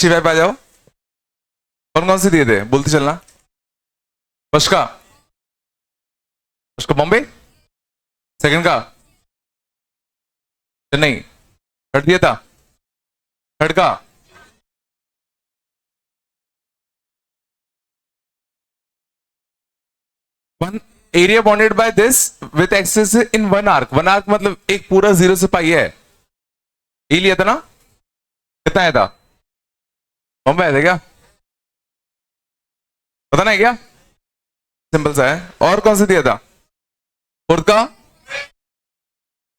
65 आ जाओ। कौन कौन से दिए थे बोलते चलना। फर्स्ट का बॉम्बे, सेकंड का चेन्नई, थर्ड दिया था, थर्ड का one area bounded by this with access in one arc मतलब एक पूरा 0 से पाई है। ये लिया था ना, कितना आया था, बॉम्बे आया था क्या, पता नहीं क्या, सिंपल सा है। और कौन सा दिया था, फोर्थ का,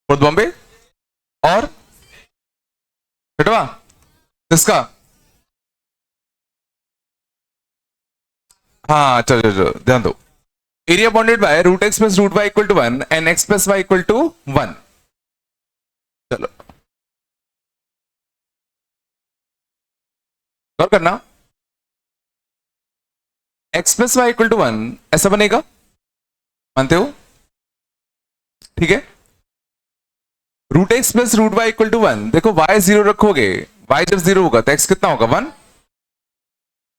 फोर्थ बॉम्बे, और छठवा किसका, हाँ चलो चलो चलो ध्यान दो। Area bounded by root x plus root y equal to 1 and x plus y equal to 1। चलो और करना, x plus y equal to 1 ऐसा बनेगा, मानते हो, ठीक है। Root x plus root y equal to 1, देखो वाई 0 रखोगे, वाई जब 0 होगा तो एक्स कितना होगा 1,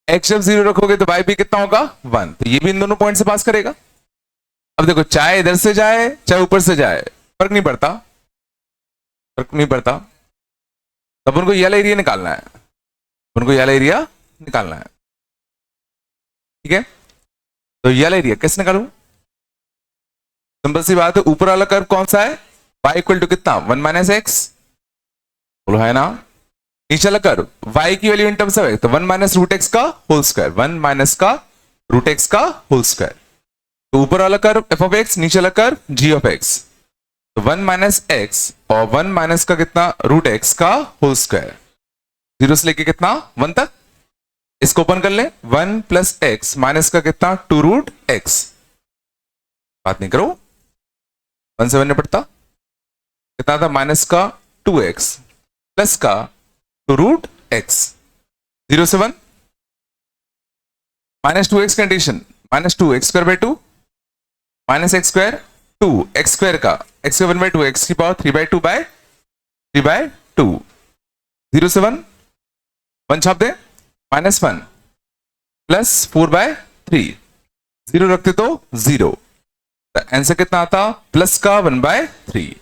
एक्स जब 0 रखोगे तो वाई भी कितना होगा 1, तो ये भी इन दोनों पॉइंट से पास करेगा। अब देखो चाहे इधर से जाए चाहे ऊपर से जाए फर्क नहीं पड़ता, फर्क नहीं पड़ता, तब उनको ये वाला एरिया निकालना है, उनको ये वाला एरिया निकालना है, ठीक है। तो ये वाला एरिया कैसे निकालू, सिंपल सी बात है, ऊपर वाला कर्व कौन सा है, y इक्वल टू कितना 1 माइनस एक्स, बोलो है ना। नीचे वाला कर्व y की वैल्यू इन टर्म्स ऑफ तो 1 माइनस रूट एक्स का होल स्क्वायर, 1 माइनस का रूट एक्स का होल स्क्वायर। तो ऊपर वाला कर्व f ऑफ एक्स, नीचे वाला कर्व g ऑफ एक्स, तो 1 माइनस एक्स और 1 माइनस का कितना रूट एक्स का होल स्क्वायर, 0 से लेके कितना 1 तक, इसको ओपन कर ले, 1 प्लस एक्स माइनस का कितना 2 रूट एक्स, बात नहीं करो, 1 से 1 निपटता, कितना था माइनस का 2x प्लस का 2 रूट एक्स, 0 से 1 minus 2x condition, minus 2 x square by 2 minus x square 2 x square का एक्स स्क्वायर 1 बाई 2 एक्स की पावर 3 बाई 2 बाय 3 बाई 2, 0 से 1 1 छाप दे, माइनस 1 प्लस 4 बाय 3, 0 रखते तो 0, आंसर कितना आता प्लस का 1 बाय 3,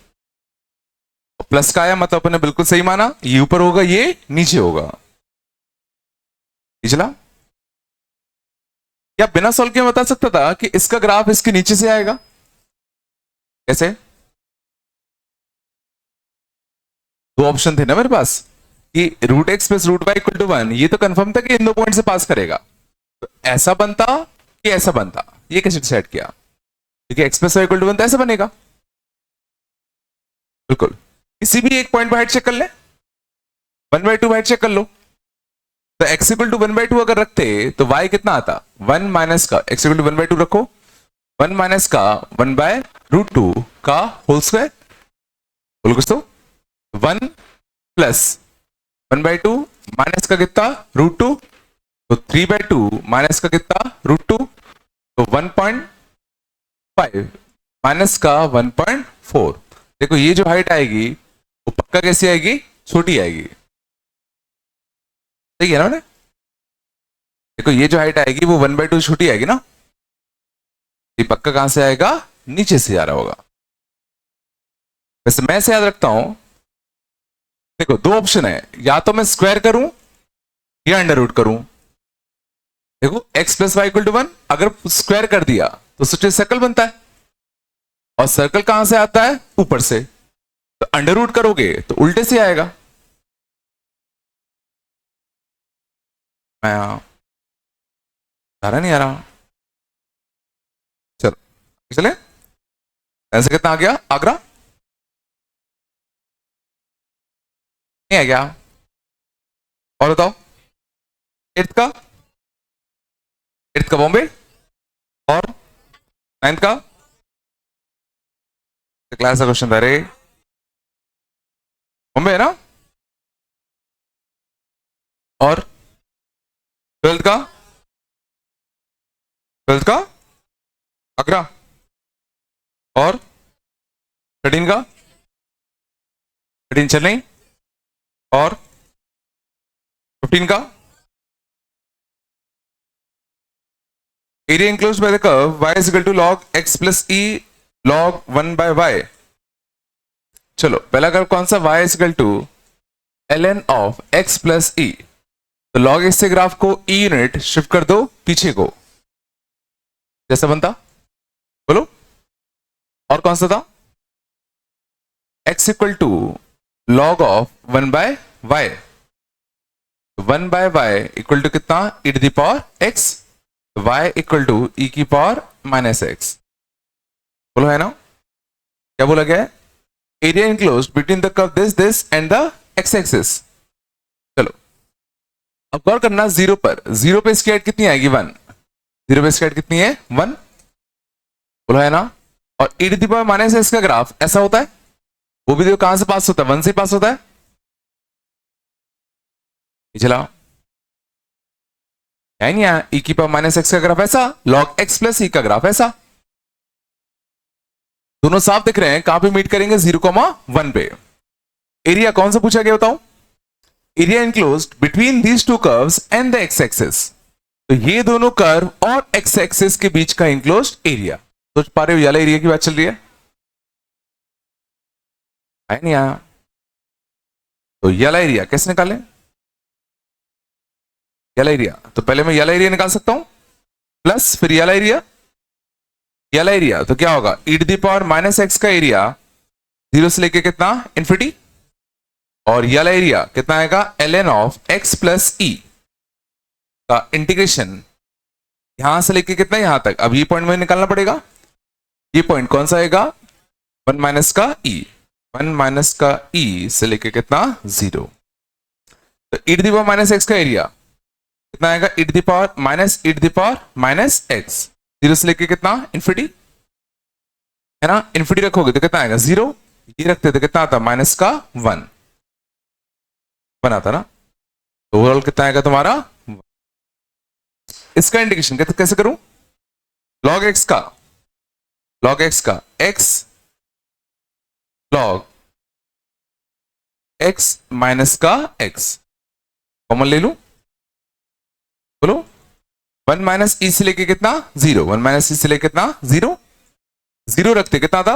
प्लस का आया मतलब अपने बिल्कुल सही माना, ये ऊपर होगा ये नीचे होगा, चला। क्या बिना सॉल्व के बता सकता था कि इसका ग्राफ इसके नीचे से आएगा, कैसे, दो ऑप्शन थे ना मेरे पास कि root x plus root y equal to 1, ये तो कंफर्म था कि इन दो पॉइंट से पास करेगा, तो ऐसा बनता कि ऐसा बनता, ये कैसे डिसाइड किया, क्योंकि x plus y equal to 1 तो ऐसा बनेगा, बिल्कुल किसी भी एक पॉइंट पर हाइट चेक कर ले, 1/2 हाइट चेक कर लो, तो x इक्वल टू 1/2 अगर रखते तो y कितना आता 1 माइनस का x इक्वल टू 1/2 रखो, 1 माइनस का 1 बाय रूट 2 का होल स्क्वायर, बोलो कुछ तो 1 प्लस 1/2 माइनस का कितना रूट 2, तो 3/2 माइनस का कितना रूट 2, तो 1.5 माइनस का 1.4, देखो ये जो हाइट आएगी वो पक्का कैसी आएगी, छोटी आएगी, सही है ना मैंने, देखो ये जो हाइट आएगी वो 1/2 छोटी आएगी ना, ये पक्का कहां से आएगा, नीचे से आ रहा होगा। वैसे मैं से याद रखता हूं, देखो दो ऑप्शन है, या तो मैं स्क्वायर करूं या अंडर रूट करूं, देखो x plus y equal to 1 अगर स्क्वायर कर दिया तो सोचिए सर्कल बनता है, और सर्कल कहां से आता है ऊपर से, तो अंडर रूट करोगे तो उल्टे से आएगा, आ रहा नहीं आ रहा, चलो चले, आंसर कितना आ गया, आगरा नहीं आ गया, और बताओ, एट्थ का, एट्थ का बॉम्बे, और नाइन्थ का, क्लास का क्वेश्चन था रे, बॉम्बे है ना, और ट्वेल्थ का, ट्वेल्थ का आगरा, और 13 का, 13 चेन्नई, और 15 का area enclosed by the curve y is equal to log x plus e log 1 by y. चलो पहला कर्व कौन सा, y is equal to ln of x plus e. तो log x से ग्राफ को e यूनिट शिफ्ट कर दो पीछे को, जैसा बनता बोलो। और कौन सा था, x equal to log of 1 by y, 1 by y equal to कितना, e to the power x, y equal to e की पावर माइनस x। बोलो है ना, क्या बोला गया है, area enclosed between the curve this and the x axis. चलो अब गौर करना, जीरो पर, जीरो पे इसकी हाइट कितनी आएगी, 1, जीरो पे इसकी हाइट कितनी है, 1। बोला है ना, और e to the power minus x का ग्राफ ऐसा होता है, वो भी देखो कहां से पास होता है, 1 से पास होता है। चला नहीं, e की पावर माइनस x का ग्राफ ऐसा, log x प्लस e का ग्राफ ऐसा, दोनों साफ दिख रहे हैं। कहां पे मीट करेंगे, 0,1 पे। एरिया कौन सा पूछा गया बताओ, area enclosed between these two curves and the x axis. तो ये दोनों कर्व और x एक्सिस के बीच का इनक्लोज्ड एरिया। सोच पा रहे हो, वाला एरिया की बात चल रही है नहीं आया। तो वाला एरिया कैसे निकालें, वाला एरिया, तो पहले मैं वाला एरिया निकाल सकता हूं, प्लस फिर वाला एरिया। वाला एरिया तो क्या होगा, e to the power minus x का एरिया 0 से लेके कितना, इन्फिनिटी, और वाला एरिया कितना आएगा, ln of x plus e का इंटीग्रेशन यहां से लेके कितना, यहां तक। अब ये पॉइंट में निकालना पड़ेगा, ये पॉइंट कौन सा आएगा, 1 माइनस का e, 1 माइनस का e से लेके कितना, 0। तो e to the power minus x का एरिया कितना आएगा, e to the power minus e to the power minus x, 0 से लेके कितना, इन्फिनिटी, है ना। इन्फिनिटी रखोगे तो कितना आएगा, 0, ये रखते तो कितना आता, माइनस का 1 बनाता ना। तो ओवरऑल कितना आएगा तुम्हारा, इसका इंडिकेशन कैसे करूं, log x का, log x का x log x माइनस का x कॉमन ले लूं, बोलो 1 माइनस ई से लेके कितना, 0, 1 माइनस ई से लेके कितना, 0, 0 रखते कितना था,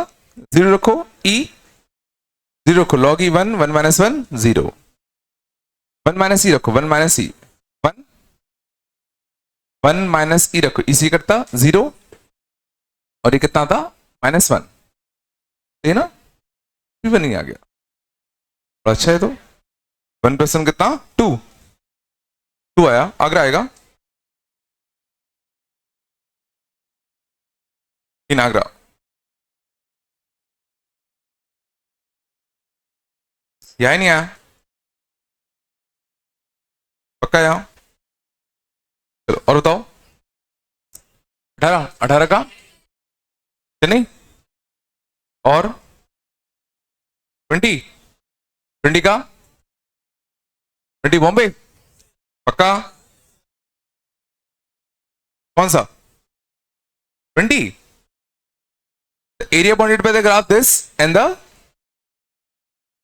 0 रखो, e 0 रखो, log e 1, 1 माइनस 1, 0, 1 माइनस ई रखो, 1 माइनस ई 1, 1 माइनस ई रखो, इसी करता 0, और ये कितना था, माइनस 1, ये ना भी बनी आ गया। अच्छा है, तो 1 प्लस 1 कितना, 2, 2 आया, आगरा आएगा, 3 आगरा। यह नहीं आया, पक्का यहाँ। चलो और बताओ, 18, 18 का नहीं, और 20, 20 का 20 बॉम्बे, पक्का, कौन सा 20। Area bounded by the graph this and the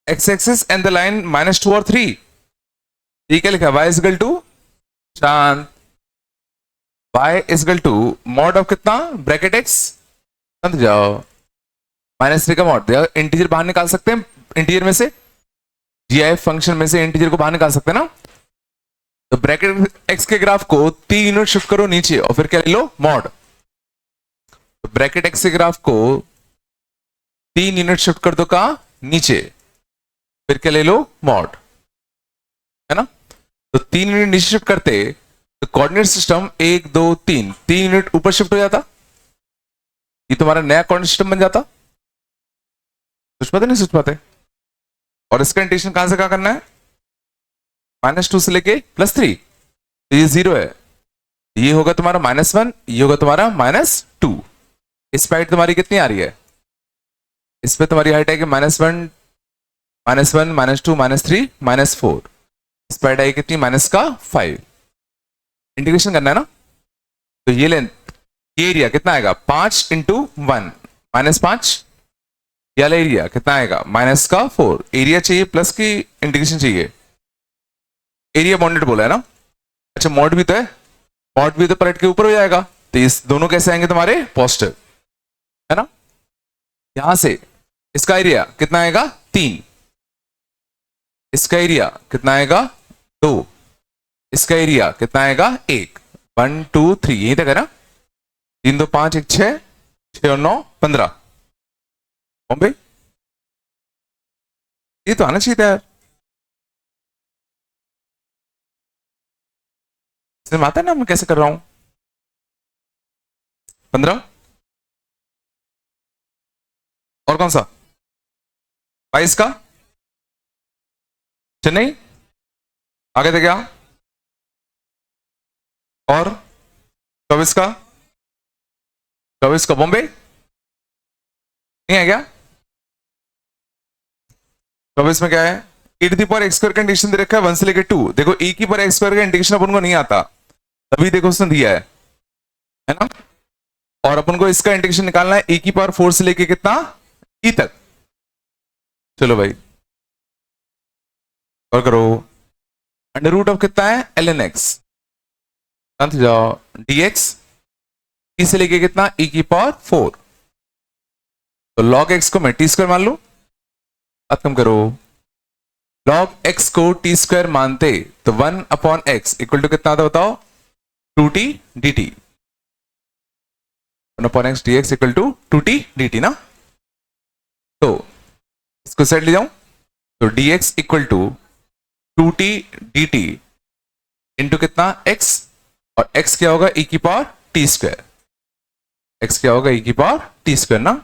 x axis and the line -2 और 3। ये क्या लिखा, y इज इक्वल टू, शांत, y is equal to mod of कितना, ब्रैकेट x, समझ जाओ, -3 का मॉड। इंटीजर बाहर निकाल सकते हैं, इंटीजर में से, gif फंक्शन में से इंटीजर को बाहर निकाल सकते हैं ना। तो ब्रैकेट x के ग्राफ को 3 यूनिट शिफ्ट करो नीचे, और फिर क्या ले लो, मॉड। तो ब्रैकेट x के ग्राफ को 3 यूनिट शिफ्ट कर दो, कहां, नीचे, फिर क्या ले लो, मॉड, है ना। तो 3 यूनिट नीचे शिफ्ट करते तो कोऑर्डिनेट सिस्टम 1 2 3 3 यूनिट ऊपर शिफ्ट हो जाता, ये तुम्हारा नया कोऑर्डिनेट सिस्टम बन जाता। सोच पाते नहीं सोच पाते। और इसका इंटीग्रेशन कहां से कहां करना है, -2 से लेके +3, तो ये 0 है, ये होगा तुम्हारा -1, ये होगा तुम्हारा -2। इस पे हाइट तुम्हारी कितनी आ रही है, इस पे तुम्हारी हाइट है कि -1, -2, -3, -4, इस पे हाइट है कितनी, -5। इंटीग्रेशन करना है ना। तो ये लेंथ, ये एरिया कितना आएगा, 5 × 1 -5, ये वाला एरिया कितना आएगा, -4। एरिया चाहिए प्लस की इंटीग्रेशन चाहिए, एरिया बाउंडेड बोला है ना। अच्छा मॉड भी तो है, मॉड भी तो पलट के ऊपर हो जाएगा, तो इस दोनों कैसे आएंगे तुम्हारे पॉजिटिव, है ना। यहां से इसका एरिया कितना आएगा 3, इसका एरिया कितना आएगा 2, इसका एरिया कितना आएगा 1, 1 2 3 यही तक है ना। 3 2 5 1 6, 6 और 9 15। बॉम्बे ये तो आना चाहिए था यार, समझ में आता है ना मैं कैसे कर रहा हूं। 15 और कौन सा 22 का चेन्नई, आगे थे क्या, और 24 का, 24 का बॉम्बे नहीं है क्या। 24 में क्या है, e to the power x square का इंटीग्रेशन दे रखा है 1 से लेकर 2। देखो e की पावर एक्स स्क्वायर का इंटीग्रेशन अपन को नहीं आता, तभी देखो उसने दिया है ना। और अपन को इसका इंटीग्रेशन निकालना है e की पावर 4 से लेके कितना e तक। चलो भाई और करो, अंडर रूट ऑफ कितना है ln x, जाओ dx e से लेके कितना e की पावर 4, तो log x को मैं टी स्क्वायर मान लू, बात कम करो। log x को टी स्क्वायर मानते तो 1 अपॉन एक्स इक्वल टू कितना था बताओ 2t dt, 1 upon x D x equal to 2t dt ना। तो इसको सेट ले जाऊं तो dx equal to 2t dt into कितना x, और x क्या होगा e की पावर t स्क्वायर, x क्या होगा e की पावर t स्क्वायर ना।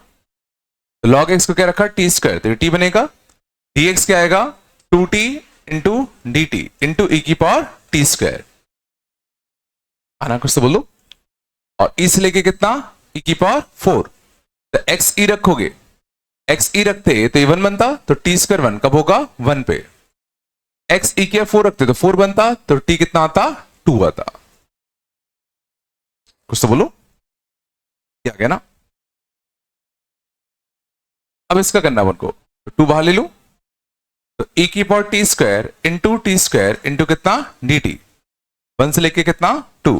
तो log x को क्या रखा t स्क्वायर, तो t बनेगा, dx क्या आएगा 2t into d t into e की पावर टी स्क्वायर, आना कुछ तो बोलो। और ई से लेके कितना ई की पावर 4, तो एक्स ई रखोगे, एक्स ई रखते तो ये 1 बनता, तो टी स्क्वायर 1 कब होगा 1 पे। एक्स ई के 4 रखते तो 4 बनता, तो टी कितना आता 2 आता। कुछ तो बोलो, क्या गया ना। अब इसका करना अपन को, तो 2 बाहर ले लो, तो e की पावर टी स्क्वायर इंटू कितना डी टी, 1 से लेके कितना 2,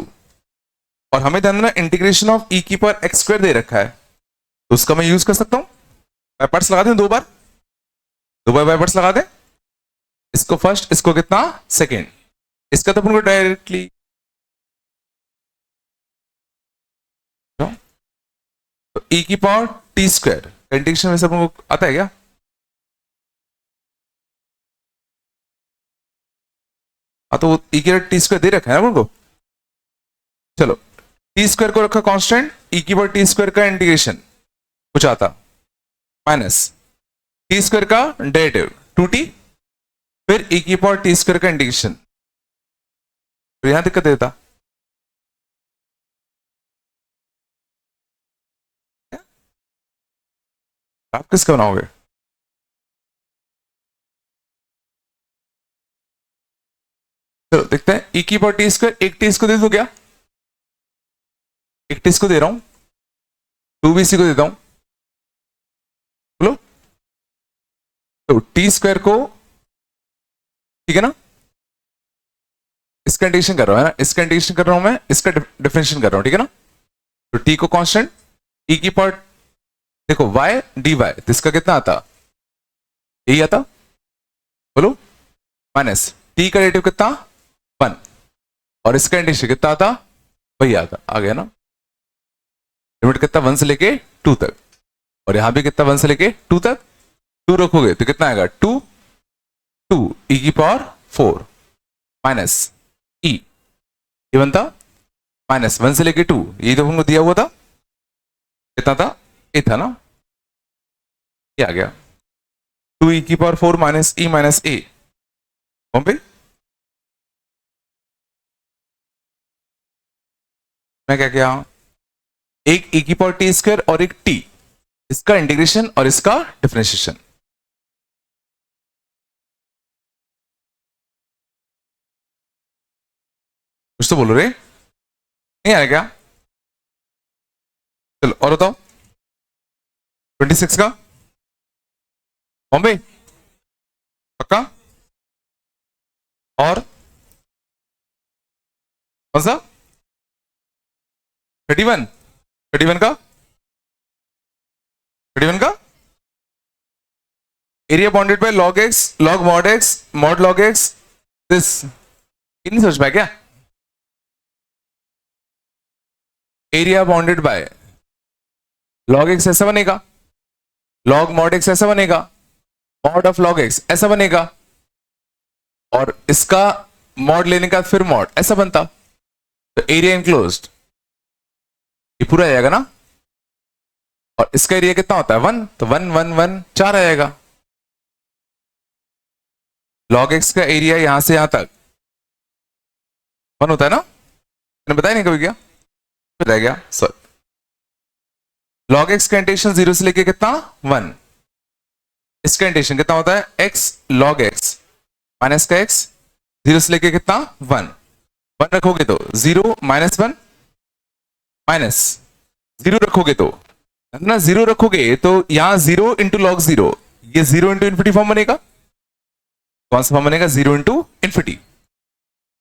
और हमें ध्यान देना इंटीग्रेशन ऑफ e की पावर एक्स स्क्वायर दे रखा है, तो उसका मैं यूज कर सकता हूं, बाय लगा दें 2 बार, 2 बार बाय लगा दें, इसको फर्स्ट इसको कितना सेकेंड, इसका तो अपन को डायरेक्टली तो e की पावर टी स्क्वायर इंटीग्रेशन में से अपन को आता है क्या, तो ई की टी स्क्वायर दे रखा है ना उनको। चलो टी स्क्वायर को रखा कांस्टेंट, ई की पावर टी स्क्वायर का इंटीग्रेशन कुछ आता माइनस टी स्क्वायर का डेरिवेटिव 2t, फिर ई की पावर टी स्क्वायर का इंटीग्रेशन, तो यहां दिक्कत देता। आप किसका बनाओगे, चलो देखते हैं। ई की पावर टी स्क्वायर एक टी इसको दे दो क्या, एक टी इसको दे रहा हूं, 2 भी इसी को देता हूं, बोलो। तो टी स्क्वायर को ठीक है ना, इसका इंटीग्रेशन कर रहा हूं, है ना, इसका इंटीग्रेशन कर रहा हूं मैं, इसका डिफरेंशिएशन कर रहा हूं, ठीक है ना। तो टी को कांस्टेंट, ई की पावर देखो y dy, तो इसका कितना आता यही आता, बोलो, माइनस टी का डेरिवेटिव कितना 1, और इसका इंटीग्रेशन कितना आता वही आता, आ गया ना। लिमिट कितना 1 से लेके 2 तक, और यहां भी कितना 1 से लेके 2 तक, 2 रखोगे तो कितना आएगा 2 2 ई की पावर 4 माइनस ई, ये बनता माइनस 1 से लेके 2, ये तो हमको दिया हुआ था, कितना था ये था ना, ये आ गया 2 ई की पावर 4 माइनस ई माइनस ए, बॉम्बे। मैं क्या किया, एक ई की पावर टी स्क्वायर और एक टी, इसका इंटीग्रेशन और इसका डिफरेंशिएशन, कुछ तो बोलो रे, नहीं आया क्या। चलो और बताओ 26 का बॉम्बे पक्का, और कौन सा 31 31 का 31 का area bounded bye log x log mod log x this नहीं समझ पाया क्या? Area bounded bye log x ऐसा बनेगा, log mod x ऐसा बनेगा, mod ऑफ log x ऐसा बनेगा, और इसका mod लेने का फिर mod ऐसा बनता, तो एरिया इनक्लोज्ड ये पूरा आएगा ना, और इसका एरिया कितना होता है 1, तो 1 1 1 4 आएगा। log x का एरिया यहां से यहां तक 1 होता है ना, मैंने बताया नहीं कभी क्या रह गया सॉरी। log x का इंटेंशन 0 से लेके कितना 1, इसका इंटेंशन कितना होता है x log x माइनस का x 0 से लेके कितना 1 1 रखोगे तो 0 माइनस 1 माइनस 0 रखोगे तो ना 0 रखोगे तो यहां 0 इंटू लॉग 0, ये 0 इंटू इन्फिनिटी फॉर्म बनेगा। कौन सा फॉर्म बनेगा 0 इंटू इन्फिनिटी,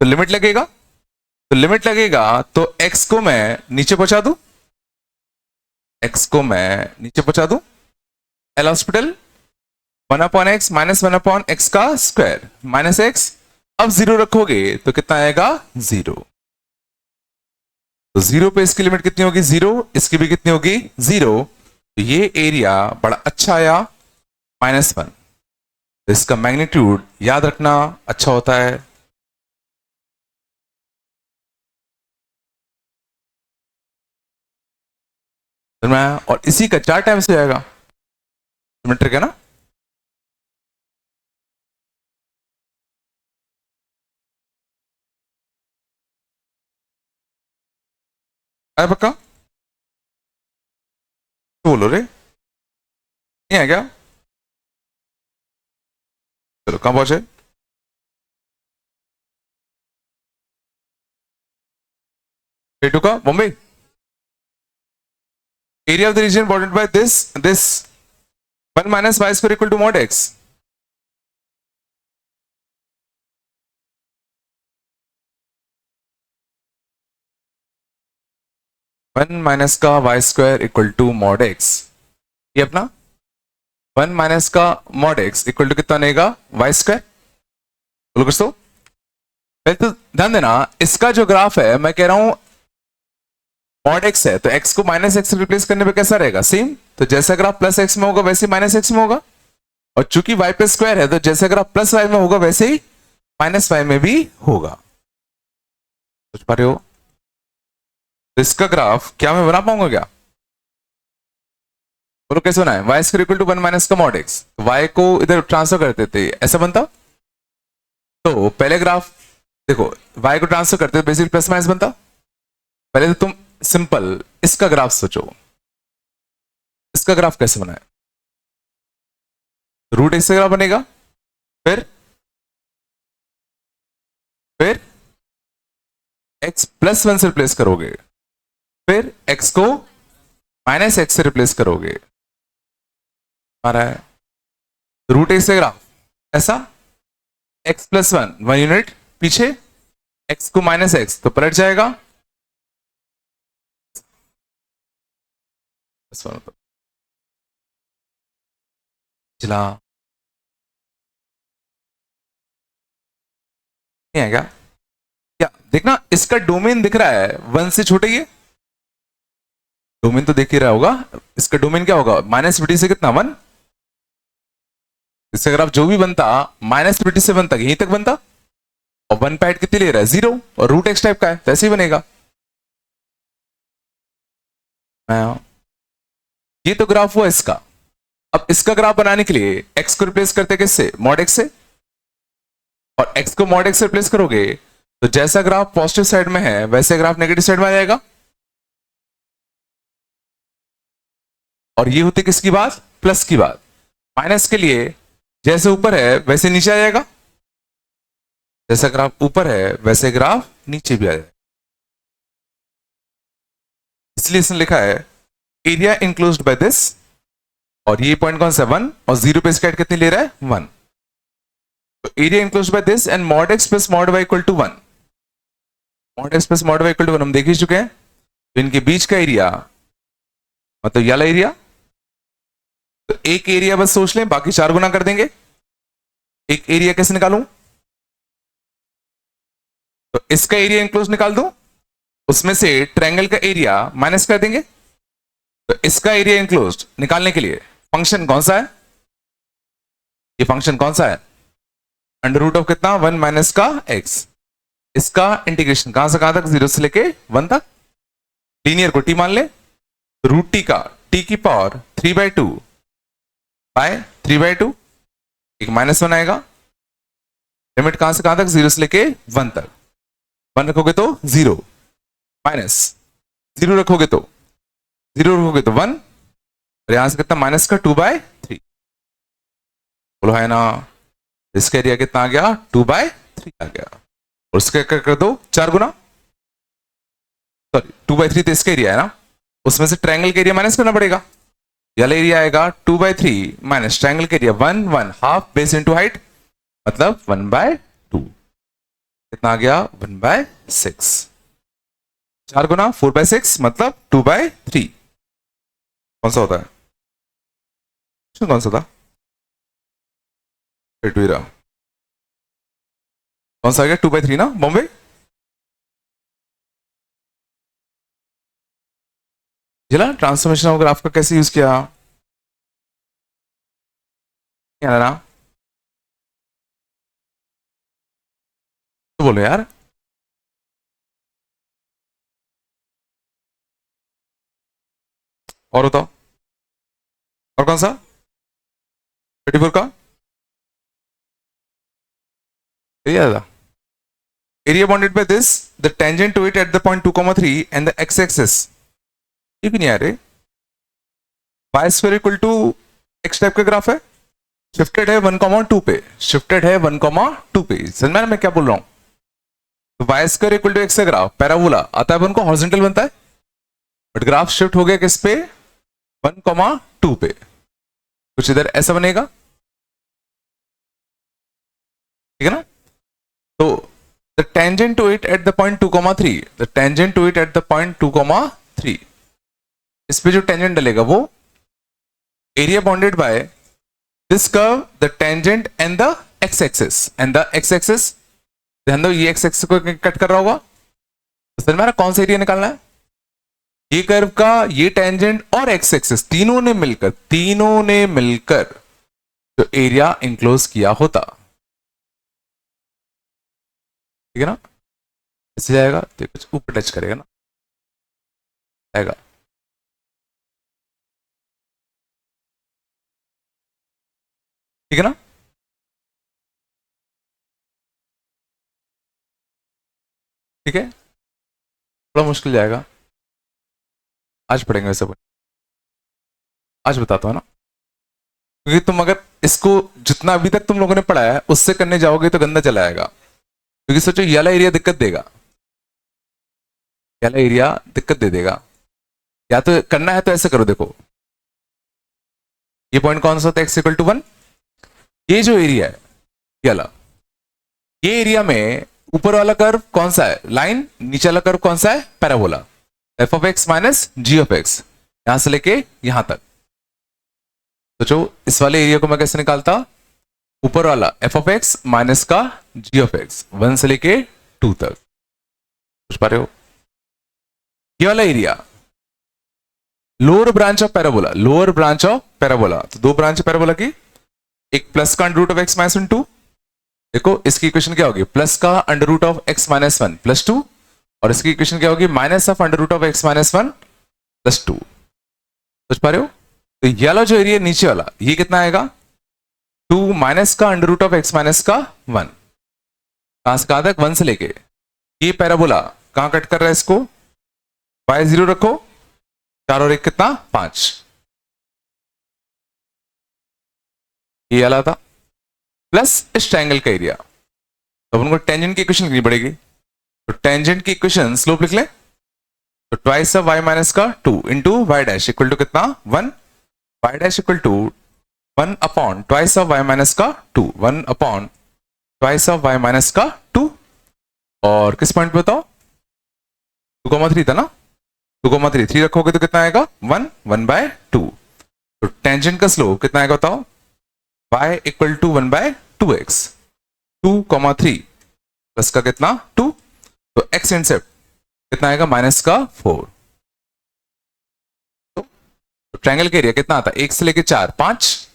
तो लिमिट लगेगा, तो लिमिट लगेगा तो x को मैं नीचे पहुंचा दूं, x को मैं नीचे पहुंचा दूं, L hospital 1 upon x minus 1 upon x का स्क्वायर माइनस एक्स, अब 0 रखोगे तो कितना आएगा 0, तो 0 पे इसकी लिमिट कितनी होगी 0, इसकी भी कितनी होगी 0, तो ये एरिया बड़ा अच्छा आया -1, तो इसका मैग्नीट्यूड याद रखना अच्छा होता है। और इसी का 4 टाइम्स हो जाएगा, सिमेट्रिक है ना। आया पक्का, तो बोलो रे, नहीं है क्या? चलो कहां पहुंचे, K2 का Bombay, area of the region bounded by this 1 minus y square equal to mod x, one minus का y square equal to mod x, ये अपना 1 माइनस का mod x इक्वल टू कितना बनेगा y स्क्वायर। बोलो कुछ तो, पहले तो ध्यान देना, इसका जो ग्राफ है मैं कह रहा हूं mod x है, तो x को माइनस एक्स रिप्लेस करने पे कैसा रहेगा सेम, तो जैसा ग्राफ प्लस x में होगा वैसे माइनस x में होगा, और चूंकि y पे स्क्वायर है तो जैसा ग्राफ प्लस y में होगा वैसे ही माइनस y में भी होगा। सोच पा रहे हो, तो इसका ग्राफ क्या मैं बना पाऊंगा क्या? बोलो कैसे बनाए, y square equal to 1 minus का mod x, तो y को इधर ट्रांसफर करते थे ऐसा बनता, तो पहले ग्राफ देखो y को ट्रांसफर करते बेसिकली प्लस माइनस बनता। पहले तो तुम सिंपल इसका ग्राफ सोचो, इसका ग्राफ कैसे बनाए, रूट एक्स का ग्राफ बनेगा, फिर x प्लस 1 से रिप्लेस करोगे, फिर x को माइनस एक्स से रिप्लेस करोगे, आ रहा है रूट एक्स का ग्राफ ऐसा, x प्लस 1 यूनिट पीछे, x को माइनस एक्स तो पलट जाएगा, चला नहीं है क्या? क्या देखना, इसका डोमेन दिख रहा है 1 से छोटे, ये डोमेन तो देख ही रहा होगा, इसका डोमेन क्या होगा माइनस इंफिनिटी से कितना 1, इसका ग्राफ जो भी बनता माइनस इंफिनिटी से बनता यहीं तक बनता, और 1 पे कितनी ले रहा है 0, और रूट एक्स टाइप का है तो ऐसे ही बनेगा। ये तो ग्राफ हुआ इसका, अब इसका ग्राफ बनाने के लिए x को रिप्लेस करते किससे mod x से, और x को mod x से रिप्लेस करोगे तो जैसा ग्राफ पॉजिटिव साइड में है वैसे ग्राफ नेगेटिव साइड में आ जाएगा, और ये होती किसकी बात प्लस की बात, माइनस के लिए जैसे ऊपर है वैसे नीचे आ जाएगा, जैसा ग्राफ ऊपर है वैसे ग्राफ नीचे भी आ जाएगा, इसलिए इसने लिखा है एरिया इनक्लोज्ड बाय दिस, और ये पॉइंट कौन सा 1, और 0 पे स्क्वायर कितनी ले रहा है 1, तो area enclosed by this and mod x plus mod y equal to 1, mod x plus mod y equal to 1 हम देख ही चुके हैं, तो इनके बीच का एरिया मतलब ये वाला एरिया, तो एक एरिया बस सोच लें, बाकी 4 गुना कर देंगे। एक एरिया कैसे निकालूं? तो इसका एरिया इंक्लोज निकाल दूं, उसमें से ट्रायंगल का एरिया माइनस कर देंगे। तो इसका एरिया इंक्लोज निकालने के लिए फंक्शन कौन सा है? ये फंक्शन कौन सा है? अंडर रूट ऑफ कितना? 1 माइनस का x। इसका इंटीग्रेशन कहां से कहां तक? 0 से लेके 1 तक। लीनियर को t मान ले, रूट टी का t की पावर 3/2 बाय 3/2, एक -1 आएगा। लिमिट कहां से कहां तक? 0 से लेके 1 तक। 1 रखोगे तो 0, माइनस 0 रखोगे तो 1, और यहां से कितना? माइनस का 2/3। बोलो है ना? इसका एरिया कितना आ गया? 2/3 आ गया। और इसका क्या कर दो? 4 गुना, सॉरी 2/3 तो इसका एरिया है ना, उसमें से ट्रायंगल का एरिया माइनस करना पड़ेगा। वाला एरिया आएगा 2/3 माइनस ट्रायंगल का area 1 1 half base into height, मतलब 1/2। कितना आ गया? 1/6। 4 गुना 4/6 मतलब 2/3। कौन सा होता है? कौन सा था? कौन सा आ गया? 2/3 ना, बॉम्बे। जिला ट्रांसफॉर्मेशन ऑफ ग्राफ का कैसे यूज किया? ना तो बोलो यार। और बताओ, और कौन सा? 34 का area, area bounded by this, the tangent to it at the point 2,3 and the x-axis, ये भी नहीं आ रहे। y square equal to x type का ग्राफ है, शिफ्टेड है 1,2 पे, शिफ्टेड है 1,2 पे। समझ में मैं क्या बोल रहा हूं? तो y square equal to x का ग्राफ पैराबोला आता है, उनको हॉरिजॉन्टल बनता है, बट ग्राफ शिफ्ट हो गया किस पे? 1,2 पे। कुछ इधर ऐसा बनेगा, ठीक है ना? तो the tangent to it at the point 2,3, the tangent to it at the point 2,3, इस पे जो टेंजेंट डलेगा वो area bounded by this curve, the tangent and the x axis, and the x axis, ध्यान दो ये एक्स एक्सिस को cut कर रहा होगा। तो सर मेरा कौन सा एरिया निकालना है? ये कर्व का ये टेंजेंट और एक्स एक्सिस तीनों ने मिलकर जो एरिया इंक्लोज किया होता, ठीक है ना? ऐसे जाएगा तो कुछ ऊपर टच करेगा ना, आएगा। ठीक है ना? ठीक है, थोड़ा मुश्किल जाएगा, आज पढ़ेंगे वैसे। आज बताता हूँ ना, क्योंकि तुम अगर इसको जितना अभी तक तुम लोगों ने पढ़ा है उससे करने जाओगे तो गंदा चला आएगा। क्योंकि सोचो ये वाला एरिया दिक्कत देगा, ये वाला एरिया दिक्कत दे देगा। या तो करना है तो ऐसे करो, देखो ये पॉइंट कौन सा होता है? x equal to 1। ये जो एरिया है ये वाला, ये एरिया में ऊपर वाला कर्व कौन सा है? लाइन। नीचे वाला कर्व कौन सा है? Parabola. f of x minus g of x, यहां से लेके यहां तक। तो जो इस वाले एरिया को मैं कैसे निकालता? ऊपर वाला f ऑफ x माइनस का g ऑफ x, 1 से लेके 2 तक। समझ पा रहे हो? ये वाला area lower branch of parabola, lower branch of parabola. तो दो ब्रांच है पैराबोला की, एक प्लस का under root of x minus 2। देखो इसकी इक्वेशन क्या होगी? प्लस का under root of x minus 1 plus 2, और इसकी इक्वेशन क्या होगी? Minus of under root of x minus 1 plus 2। समझ पा रहे हो? तो ये वाला जो एरिया नीचे वाला, ये कितना आएगा? 2 माइनस का under root of x minus का 1। कहां से कहां तक? 1 से लेके। ये पैराबोला कहां कट कर रहा है इसको? y 0 रखो, 4 और 1 कितना? 5। ये वाला था, प्लस इस ट्रायंगल का एरिया। तो उनको टेंजेंट की इक्वेशन लिखनी पड़ेगी। तो टेंजेंट की इक्वेशन स्लोप लिख ले। तो ट्वाइस ऑफ y माइनस का 2 into y dash equal to कितना? 1। y dash equal to 1 upon twice of y minus का 2, 1 upon twice of y minus का 2। और किस पॉइंट पे बताओ? 2,3 था ना? 2,3 3 रखोगे तो कितना आएगा 1 1/2। तो टेंजेंट का स्लोप कितना आएगा बताओ, y equal to 1/2x। 2,3 plus का कितना 2, तो x इंटरसेप्ट कितना आएगा -4। तो ट्रायंगल का एरिया कितना आता है 1 से लेके 4 5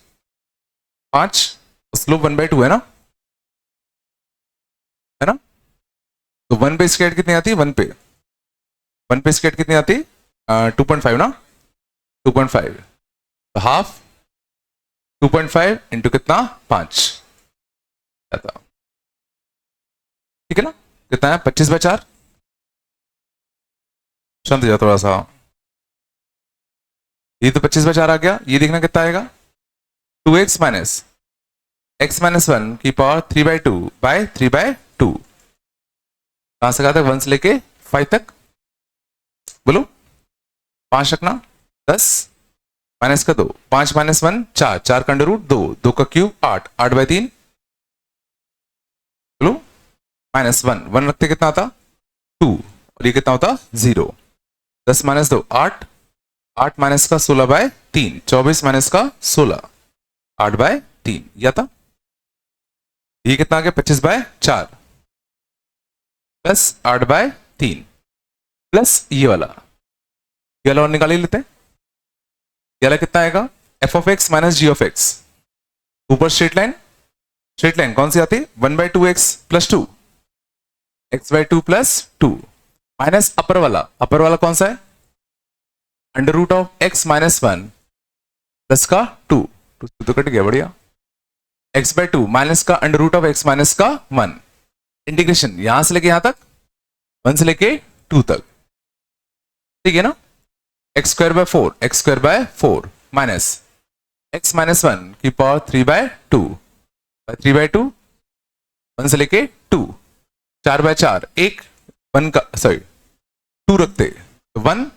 5, स्लोप 1/2 है ना। तो 1 पे स्केट कितनी आती है 1 पे स्केट कितनी आती है 2.5 ना, 2.5 तो हाफ 2.5 इंटू कितना 5 आता, ठीक है ना। कितना है 25/4। शांत हो जाओ थोड़ा सा, ये तो 25/4 आ गया। ये देखना कितना आएगा 2x माइनस x माइनस 1 की पावर 3/2 कहां से कहा तक 1 से लेके 5 तक, बोलो 5 रखना 10 माइनस का 2 5 माइनस 1 4 4 का अंडर रूट 2 2 का क्यूब 8 8/3, बोलो -1 1 रखते कितना आता 2 और ये कितना होता 0। 10 माइनस 2 8 8 माइनस का 16/3 24 माइनस का 16 8/3 या था। ये कितना आ गया 25/4 प्लस 8/3 प्लस ये वाला और निकाल ही लेते हैं। ये वाला कितना आएगा f(x) माइनस g(x). ऊपर स्ट्रेट लाइन कौन सी आती है 1/2x plus 2 x/2 plus 2 minus अपर वाला कौन सा है under root of x minus 1 plus का 2 तो कट गया बढ़िया, x/2 माइनस का under root of x minus का 1 इंटीग्रेशन यहां से लेके यहां तक 1 से लेके 2 तक, ठीक है ना। x² by 4 minus x minus 1 की पावर 3/2 1 से लेके 2 4/4 एक 1 का सॉरी 2 रखते तो 1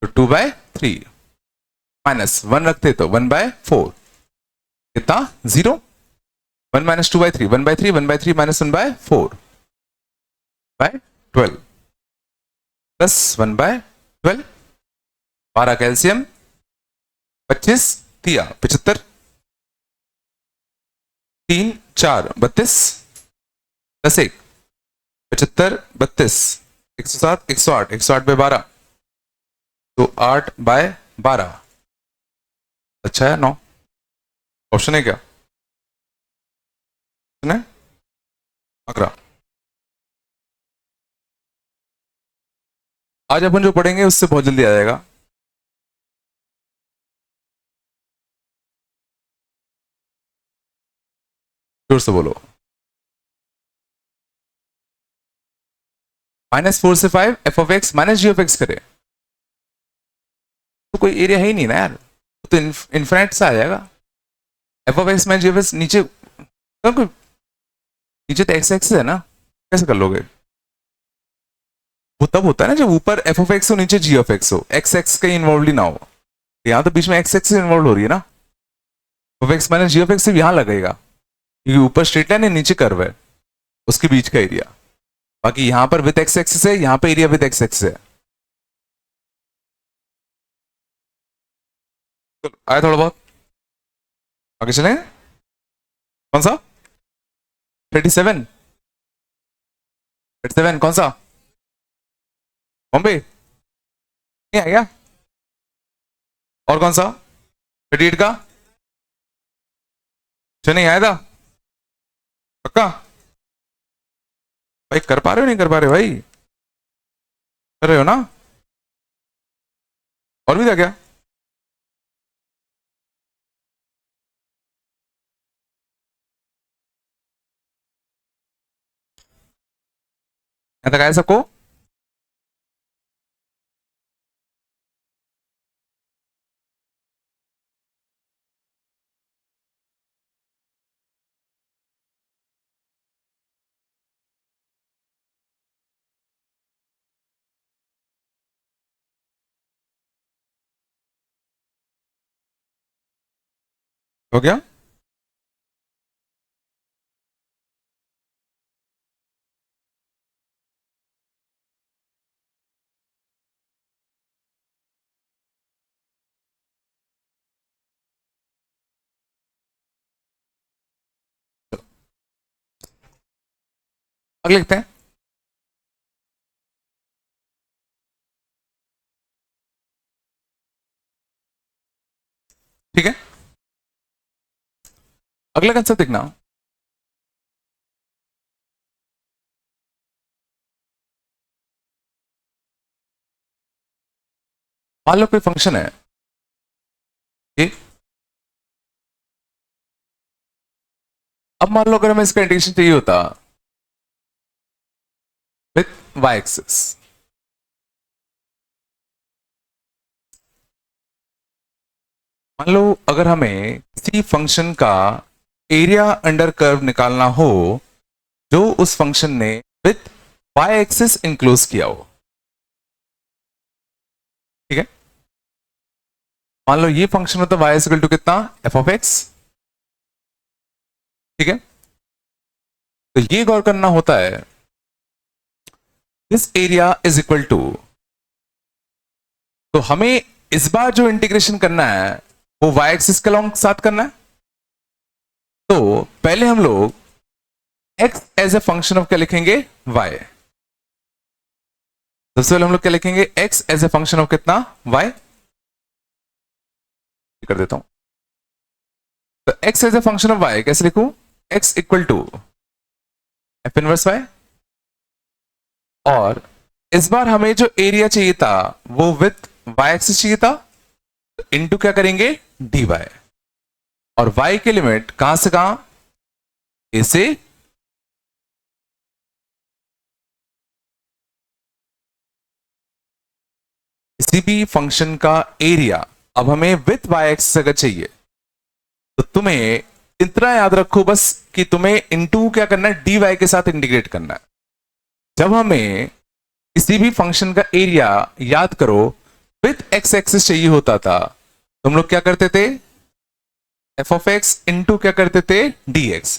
तो 2/3 माइनस 1 रखते तो 1/4 कितना 0 1 माइनस 2/3 1/3 1/3 माइनस 1/4/12 प्लस 1/12 12 कैल्शियम 25 तिया 75 3 4 32 10 1 75 32 107 108 108/12 तो 8/12 अच्छा है 9 ऑप्शन है क्या ऑप्शन है अगला। आज अपन जो पढ़ेंगे उससे बहुत जल्दी आ जाएगा। जोर से बोलो -4 से 5 f(x) माइनस g(x) करे तो कोई एरिया है ही नहीं ना यार, तो इनफिनिट सा आ जाएगा f(x) माइनस g(x) नीचे कोई नीचे तो x एक्सिस है ना, कैसे कर लोगे। वो तब होता है ना जब ऊपर f(x) हो नीचे g(x) हो, x कहीं इन्वॉल्व ही ना हो। यहाँ तो बीच में x इन्वॉल्व हो रही है ना, f(x) माइनस g(x) सिर्फ यहाँ लगेगा क्योंकि ऊपर स्ट्रेट लाइन है नीचे कर्व है उसके बीच का एरिया। बाकी यहां पर विद x एक्सिस है, यहां पे एरिया विद x एक्सिस है। तो आया थोड़ा बहुत आगे चलें, कौन सा 37 37 कौन सा बॉम्बे नहीं आएगा, और कौन सा 38 का नहीं आया था पक्का भाई, कर पा रहे हो नहीं कर पा रहे भाई, कर रहे हो ना, और भी था क्या यहाँ तक आया सबको। हो गया अगले लिखते हैं। ठीक है, अगला कंसेप्ट देखना। मान लो कोई फंक्शन है, ठीक, अब मान लो अगर हमें इसका इंटीग्रेशन चाहिए होता विथ वाई एक्सिस, मान लो अगर हमें किसी फंक्शन का एरिया अंडर कर्व निकालना हो जो उस फंक्शन ने विथ वाई एक्सिस इंक्लोज किया हो। ठीक है, मान लो ये फंक्शन होता y इक्वल टू कितना, एफ ऑफ एक्स। ठीक है, तो ये गौर करना होता है this area is equal to, तो हमें इस बार जो इंटीग्रेशन करना है वो y एक्सिस के लॉन्ग साथ करना है। तो पहले हम लोग x as a function of क्या लिखेंगे, y। सबसे पहले हम लोग क्या लिखेंगे, x as a function of कितना, y। कर देता हूं, तो x as a function of y कैसे लिखूं, x equal to f inverse y, और इस बार हमें जो एरिया चाहिए था वो विथ y एक्सिस चाहिए था, तो इनटू क्या करेंगे, dy, और y की लिमिट कहां से कहां, a से, किसी भी फंक्शन का एरिया अब हमें विथ y एक्सिस अगर चाहिए तो तुम्हें इतना याद रखो बस कि तुम्हें इनटू क्या करना है, dy के साथ इंटीग्रेट करना है। जब हमें किसी भी फंक्शन का एरिया, याद करो, विथ x एक्सिस चाहिए होता था तो हम लोग क्या करते थे, एफ ऑफ एक्स इंटू क्या करते थे, dx,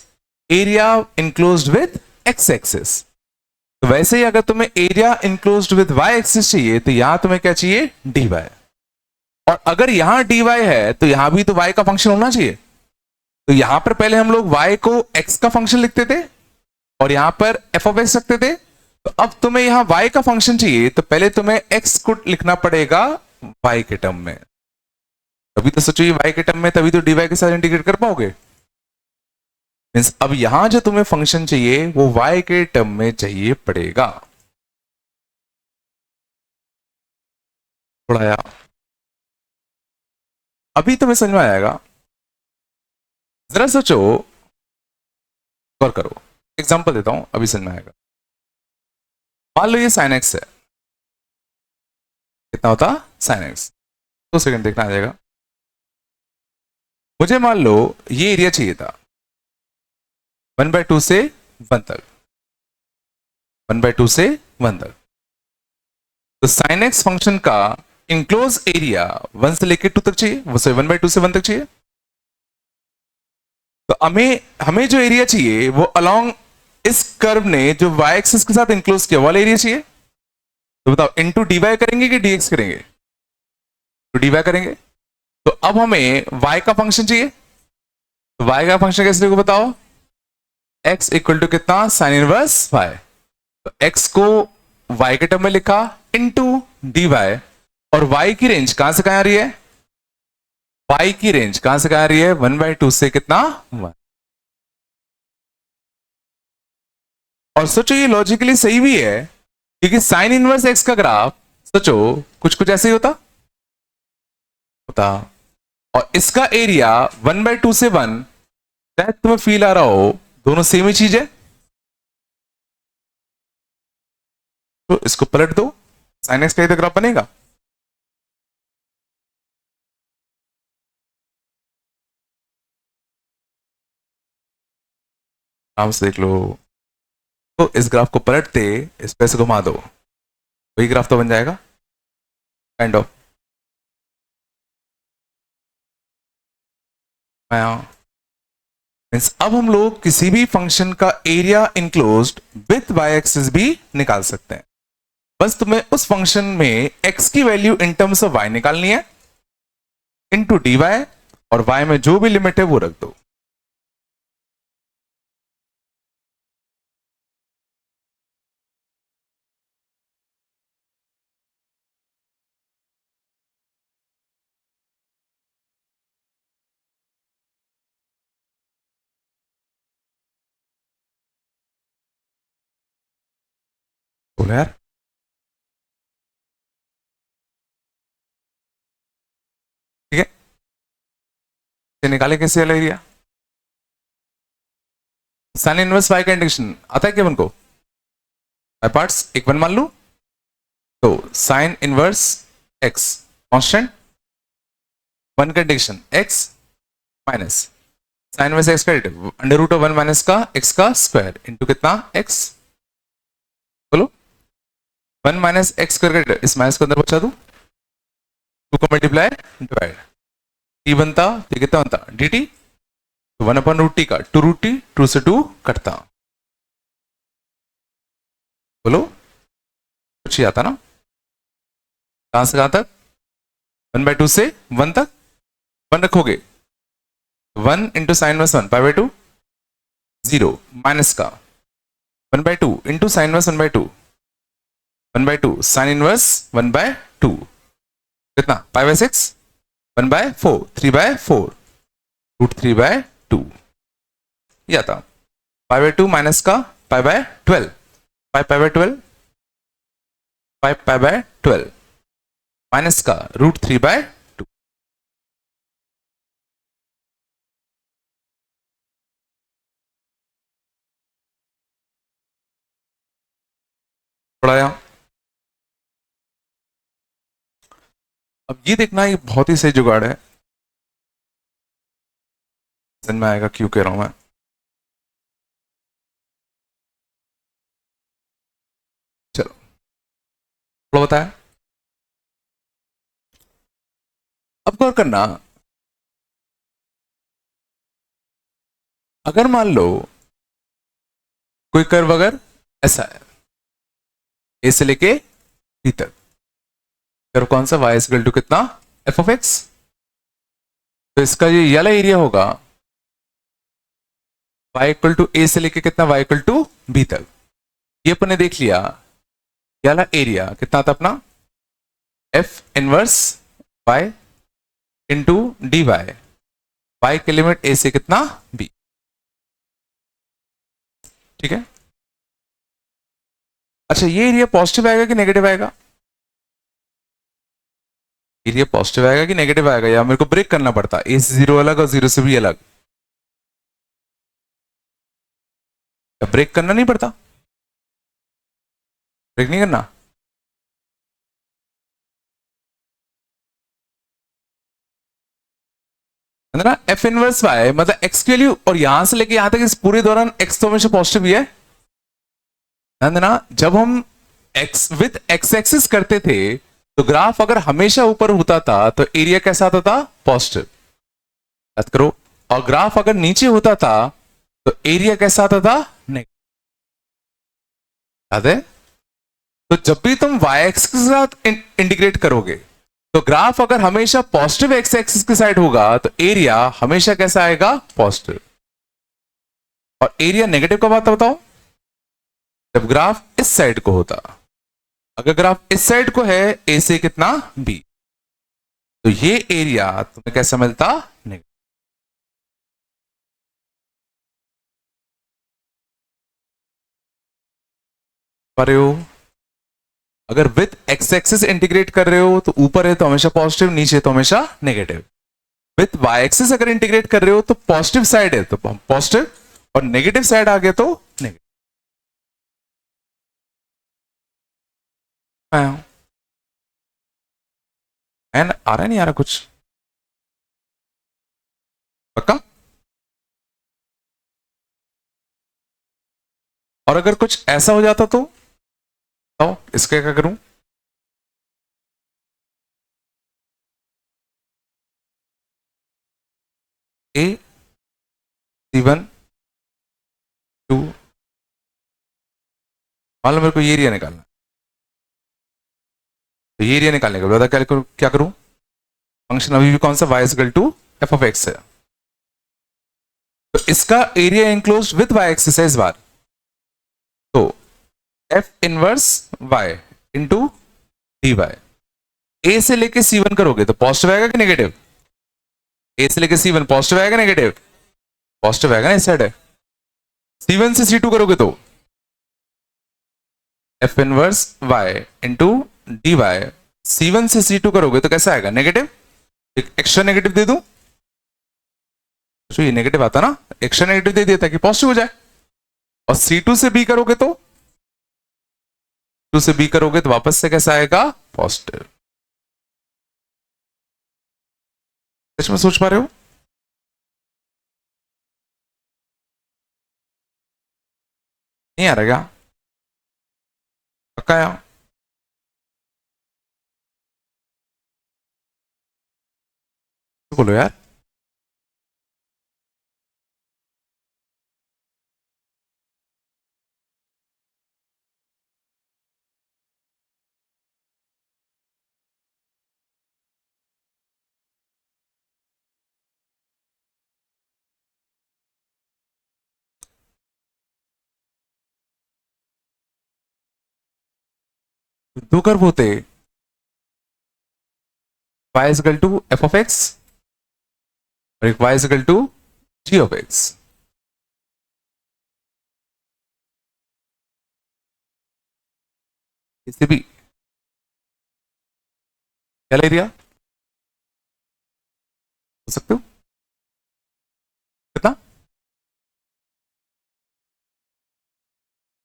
area enclosed with x axis. तो वैसे ही अगर तुम्हें area enclosed with y axis चाहिए तो यहां तुम्हें क्या चाहिए, dy, और अगर यहां dy है तो यहां भी तो y का फंक्शन होना चाहिए। तो यहां पर पहले हम लोग y को x का फंक्शन लिखते थे और यहां पर एफ ऑफ एक्स रखते थे। तो अब तुम्हें यहां y का फंक्शन चाहिए तो पहले तुम्हें x को लिखना पड़ेगा y के टर्म में, तभी तो सोचो ये y के टर्म में, तभी तो dy के साथ इंटीग्रेट कर पाओगे। मींस अब यहां जो तुम्हें फंक्शन चाहिए वो y के टर्म में चाहिए पड़ेगा। थोड़ा यार अभी तुम्हें समझ में आएगा, जरा सोचो, गौर करो, एग्जांपल देता हूं अभी समझ में आएगा। मान लो ये sin x है, कितना होता sin x, 2 सेकंड देखना आ जाएगा। मुझे मान लो ये एरिया चाहिए था 1/2 से 1 तक, 1/2 से 1 तक। तो sin x फंक्शन का इनक्लोज एरिया 1 से लेकर 2 तक चाहिए, वो 1/2 से 1 तक चाहिए। तो हमें जो एरिया चाहिए वो अलोंग इस कर्व ने जो y एक्सिस के साथ इनक्लोज किया वाला एरिया चाहिए। तो बताओ इनटू dy करेंगे कि dx करेंगे, तो dy करेंगे। तो अब हमें y का फंक्शन चाहिए, तो y का फंक्शन कैसे लिखो बताओ, x इक्वल टू कितना, साइन इनवर्स y। तो x को y के टर्म में लिखा इनटू dy, और y की रेंज कहां से कहां आ रही है, y की रेंज कहां से कहां आ रही है, 1/2 से कितना 1। और सोचो ये लॉजिकली सही भी है क्योंकि साइन इनवर्स x का ग्राफ सोचो कुछ कुछ ऐसे ही होता होता, और इसका एरिया 1/2 से 1, शायद तुम्हें फील आ रहा हो दोनों सेम ही चीज है। तो इसको पलट दो, साइन एक्स का इधर ग्राफ बनेगा। आराम से देख लो, तो इस ग्राफ को पलटते इस पे से घुमा दो, वही ग्राफ तो बन जाएगा काइंड ऑफ। मीन्स अब हम लोग किसी भी फंक्शन का area enclosed with y axis भी निकाल सकते हैं। बस तुम्हें उस फंक्शन में x की value in terms of y निकालनी है इनटू dy, और y में जो भी लिमिट है वो रख दो। बोलो यार, ठीक है। ये निकाले कैसे वाला एरिया? साइन इनवर्स वाई का इंडक्शन आता है क्या उनको? बाय पार्ट्स, एक वन मान लू तो sine inverse x constant, one का induction x minus sine inverse x का under root of one minus का एक्स का स्क्वायर इंटू कितना एक्स, बोलो वन माइनस एक्स स्क्वायर, इस माइनस को अंदर बचा दू, टू को मल्टीप्लाई डिवाइड, टी बनता तो कितना बनता डी टी, वन अपन रूट टी का टू रूट टी, टू से टू कटता, बोलो कुछ ही आता ना, कहां से कहां तक? वन बाय टू से वन तक, वन रखोगे one into sine inverse one pi by two, zero minus का one by two into sine inverse one by two, one by two sine inverse one by two, कितना pi by six, one by four, three by four, root three by two, ये आता pi by two minus का pi by twelve, pi pi by twelve, pi pi by twelve minus का root three by to, पढ़ाया। अब ये देखना, ये बहुत ही सही जुगाड़ है, समझ में आएगा क्यों कह रहा हूं मैं। चलो थोड़ा बताया, अब गौर करना, अगर मान लो कोई कर्व अगर ऐसा है, ए से लेके बी तक, कर्व कौन सा, y इक्वल टू कितना एफ ऑफ एक्स, तो इसका ये वाला एरिया होगा y इक्वल टू ए से लेके कितना, y इक्वल टू बी तक, ये अपने देख लिया, ये वाला एरिया कितना था अपना f inverse y into d y, y के लिमिट ए से कितना b, ठीक है। अच्छा ये एरिया पॉजिटिव आएगा कि नेगेटिव आएगा? एरिया पॉजिटिव आएगा कि नेगेटिव आएगा, या मेरे को ब्रेक करना पड़ता, ए से जीरो अलग और जीरो से भी अलग, ब्रेक करना नहीं पड़ता, ब्रेक नहीं करना, ना एफ इनवर्स वाई मतलब एक्स की वैल्यू, और यहां से लेके यहां तक इस पूरे दौरान एक्स तो हमेशा पॉजिटिव ही है ना। जब हम एक्स विद एक्स एक्सिस करते थे तो ग्राफ अगर हमेशा ऊपर होता था तो एरिया कैसा आता था, पॉजिटिव, याद करो, और ग्राफ अगर नीचे होता था तो एरिया कैसा आता था, नेगेटिव, याद है। तो जब भी तुम वाई एक्स के साथ इंटीग्रेट करोगे तो ग्राफ अगर हमेशा पॉजिटिव एक्स एक्सिस की साइड होगा तो एरिया हमेशा कैसा आएगा, पॉजिटिव, और एरिया नेगेटिव कब आता बताओ, जब ग्राफ इस साइड को होता, अगर ग्राफ इस साइड को है ए से कितना बी, तो ये एरिया तुम्हें कैसा मिलता, नेगेटिव। पर अगर विद एक्स एक्सिस इंटीग्रेट कर रहे हो तो ऊपर है तो हमेशा पॉजिटिव, नीचे तो हमेशा नेगेटिव, विद वाई एक्सिस अगर इंटीग्रेट कर रहे हो तो पॉजिटिव साइड है तो पॉजिटिव, और नेगेटिव साइड आ गया तो नेगेटिव। एंड आ रहा नहीं आ रहा कुछ, पक्का? और अगर कुछ ऐसा हो जाता तो इसका क्या करूं, ए सी वन टू, मान लो मेरे को ये एरिया निकालना, तो ये एरिया निकालने के बाद क्या करूं, फंक्शन अभी भी कौन सा, y equal to f of x है, तो इसका area enclose with y axis है इस बार, तो f inverse y into d y, A से लेके C1 करोगे तो पॉजिटिव आएगा कि नेगेटिव, ए से लेके C1 पॉजिटिव आएगा नेगेटिव, पॉजिटिव आएगा ना, इस साइड है। C1 से C2 करोगे तो f inverse y into d y. C1 से C2 करोगे तो कैसा आएगा? नेगेटिव। एक एक्स्ट्रा नेगेटिव दे दूं तो ये नेगेटिव आता ना, एक्स्ट्रा नेगेटिव दे दिया ताकि पॉजिटिव हो जाए। और C2 से B करोगे तो, टू से B करोगे तो वापस से कैसा आएगा? पॉजिटिव। सच में सोच पा रहे हो? नहीं आ रहा क्या? पक्का आया? तो बोलो यार। दो कर्व होते, y is equal to f of x और एक y is equal to g of x। इसे भी क्या ले दिया? हो सकते हो कितना?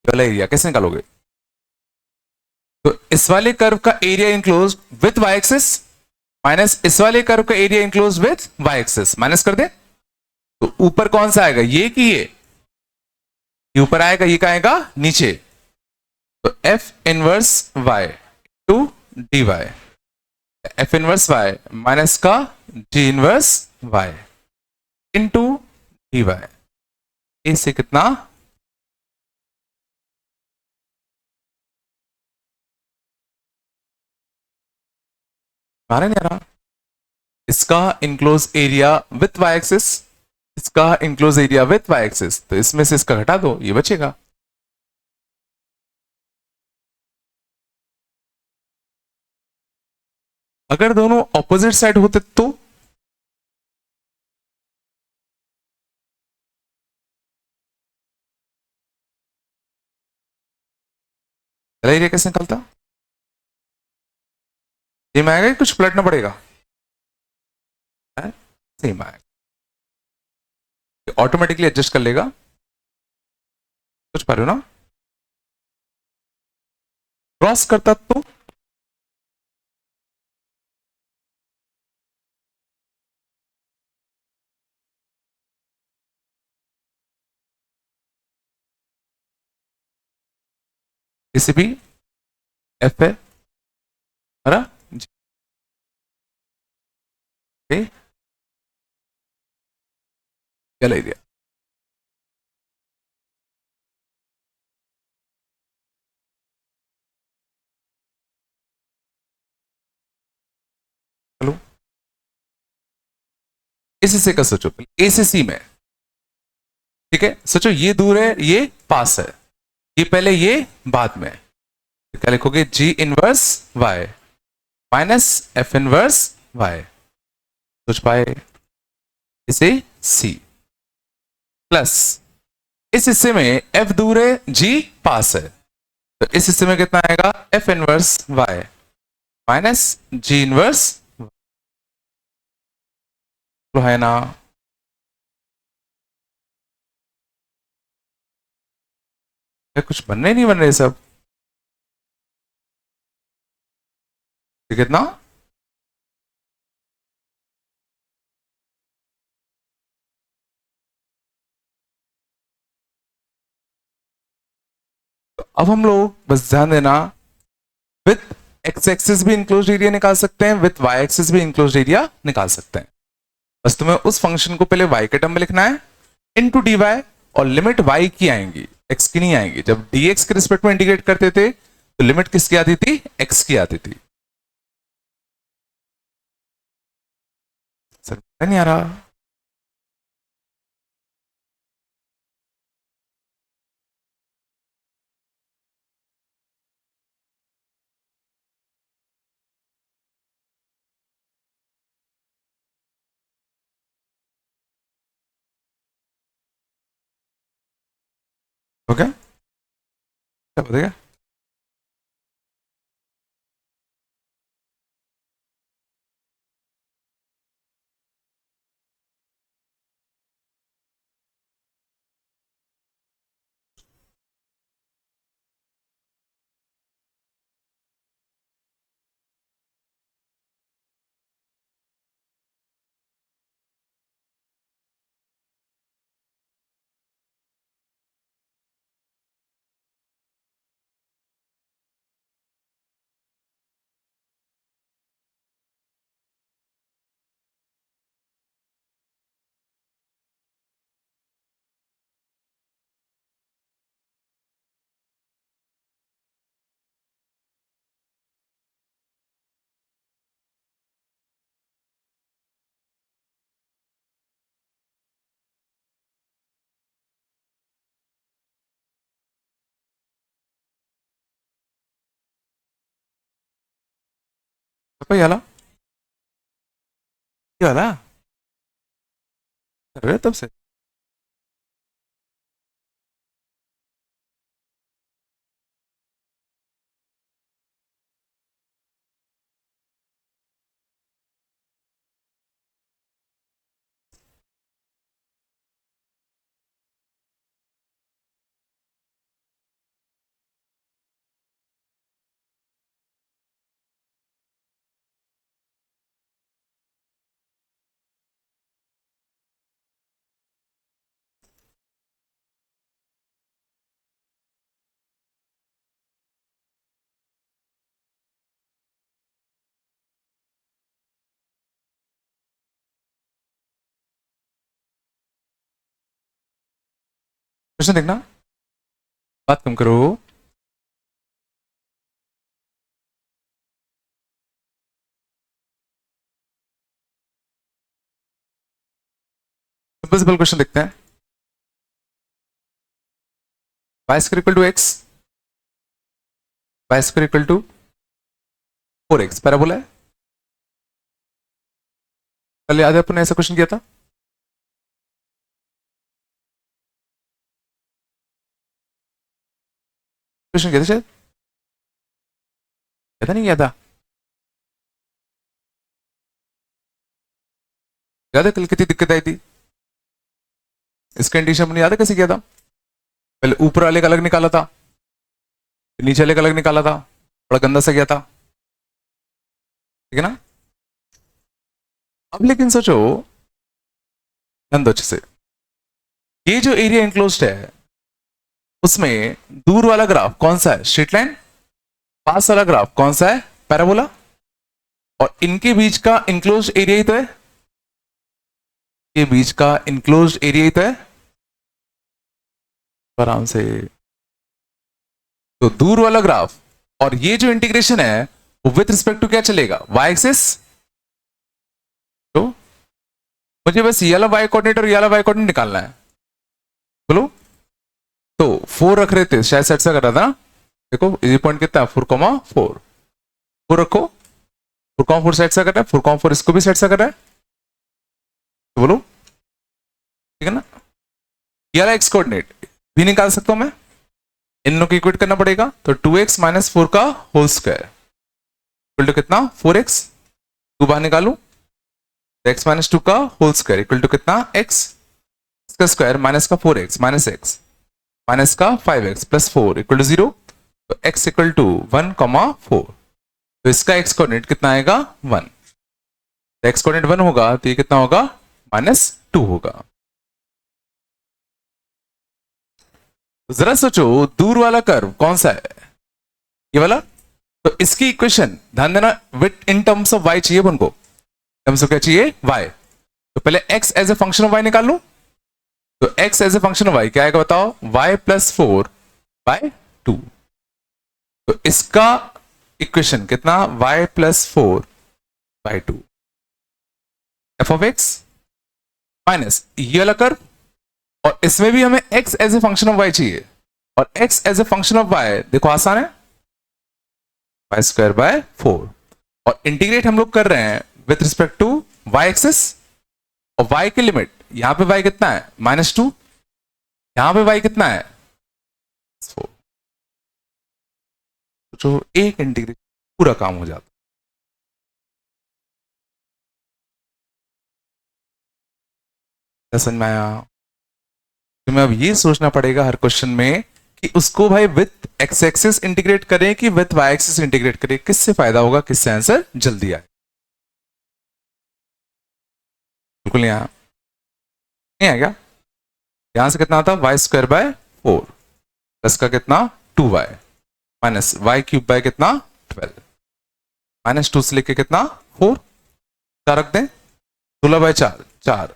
ये वाला एरिया कैसे निकालोगे? तो इस वाले कर्व का area enclose with y axis minus इस वाले कर्व का area enclose with y axis, minus कर दे। तो ऊपर कौन सा आएगा? ये कि ये ऊपर आएगा, ये कहाँ आएगा? नीचे। तो f inverse y to d y, f inverse y minus का g inverse y into d y. इससे कितना? मारे नहीं आ रहा। इसका enclose area with y axis, इसका enclose area with y axis, तो इसमें से इसका घटा दो, ये बचेगा। अगर दोनों ऑपोजिट साइड होते तो एरिया कैसे निकलता? सेम आएगा कि कुछ पलटना पड़ेगा? सेम आएगा, ऑटोमेटिकली एडजस्ट कर लेगा। कुछ पा रहे हो ना? क्रॉस करता तो किसी भी एफ है ना जी, क्या ले दिया? चलो इसी से का सोचो, ए से सी में, ठीक है? सोचो ये दूर है, ये पास है, ये पहले, ये बाद में। तो क्या लिखोगे? G inverse y minus f inverse y, सोच पाए? इसे सी प्लस इस हिस्से में एफ दूर है, जी पास है, तो इस हिस्से में कितना आएगा? F inverse y minus g inverse है ना? कुछ बनने नहीं बन रहे सब, तो कितना? तो अब हम लोग बस ध्यान देना, विथ एक्स एक्सिस भी इंक्लोज एरिया निकाल सकते हैं, विथ वाई एक्सिस भी इंक्लोज एरिया निकाल सकते हैं। बस तुम्हें उस फंक्शन को पहले वाई के टर्म में लिखना है इनटू डी वाई, और लिमिट वाई की आएंगी, एक्स की नहीं आएंगी। जब dx के रिस्पेक्ट में इंटीग्रेट करते थे तो लिमिट किसकी आती थी? एक्स की आती थी। सर नहीं आ रहा? ओके, क्या बताएगा? भाई वाला ये वाला कर रहे तब से। क्वेश्चन देखना, बात कम करो। सिंपल सिंपल क्वेश्चन देखते हैं। Y square equal to x, y square equal to 4x parabola है। कल याद है अपन ने ऐसा क्वेश्चन किया था। क्वेश्चन किया था शायद, किया था नहीं किया था? याद है कल कितनी दिक्कत आई थी? इस कंडीशन में याद है कैसे किया था? पहले ऊपर वाले का अलग निकाला था, फिर नीचे वाले का अलग निकाला था, बड़ा गंदा सा गया था, ठीक है ना। अब लेकिन सोचो, ध्यान दो अच्छे से, ये जो एरिया इंक्लोज्ड है उसमें दूर वाला ग्राफ कौन सा है? Straight line. पास वाला ग्राफ कौन सा है? पैराबोला। और इनके बीच का इंक्लोज्ड एरिया ही तो है, ये बीच का इंक्लोज्ड एरिया ही तो है। आराम से, तो दूर वाला ग्राफ और ये जो इंटीग्रेशन है वो विथ रिस्पेक्ट टू क्या चलेगा? Y axis. तो मुझे बस ये वाला वाई कोऑर्डिनेट और ये वाला वाई कोऑर्डिनेट निकालना है। बोलो, तो 4 रख रहे थे शायद, सेट से कर रहा था। देखो ये पॉइंट कितना है? 4,4 4 रखो, 4,4 सेट से कर रहा है, 4,4 इसको भी सेट से कर रहा है। तो बोलो ठीक है ना। ये वाला एक्स कोऑर्डिनेट भी निकाल सकता हूं मैं, इन लोगों को इक्वेट करना पड़ेगा। तो 2x माइनस 4 का होल स्क्वायर इक्वल टू कितना? 4x। 2 बाहर निकालू, x माइनस 2 का होल स्क्वायर इक्वल टू कितना? x। इसका स्क्वायर माइनस का 4x माइनस x माइनस का 5x प्लस 4 इक्वल टू 0। तो x इक्वल टू 1,4। तो इसका x कोऑर्डिनेट कितना आएगा? 1। तो x कोऑर्डिनेट 1 होगा तो ये कितना होगा? -2 होगा। जरा सोचो, दूर वाला कर्व कौन सा है? ये वाला। तो इसकी इक्वेशन ध्यान देना, with in terms of y चाहिए अपन को। टर्म्स ऑफ क्या चाहिए? y। तो पहले x as a function of y निकाल लूं। तो x as a function of y क्या आएगा बताओ? y plus 4/2। तो इसका इक्वेशन कितना? y plus 4/2 f of x minus ये वाला कर्व, और इसमें भी हमें x as a function of y चाहिए। और x as a function of y देखो आसान है, y²/4। और इंटीग्रेट हम लोग कर रहे हैं with respect to y axis, और y की लिमिट यहां पे y कितना है? -2। यहां पे y कितना है? 4। जो एक इंटीग्रेट पूरा काम हो जाता। समझ में आया? तुम्हें अब ये सोचना पड़ेगा हर क्वेश्चन में कि उसको भाई विथ एक्स एक्सिस इंटीग्रेट करें कि विथ वाई एक्सिस इंटीग्रेट करें, किससे फायदा होगा, किससे आंसर जल्दी आए। बिल्कुल यहां नहीं आएगा। यहां से कितना आता? y²/4 प्लस का कितना? 2y माइनस y³ कितना? 12 -2 से लेके कितना? 4। 4 रख दें, 16/4 4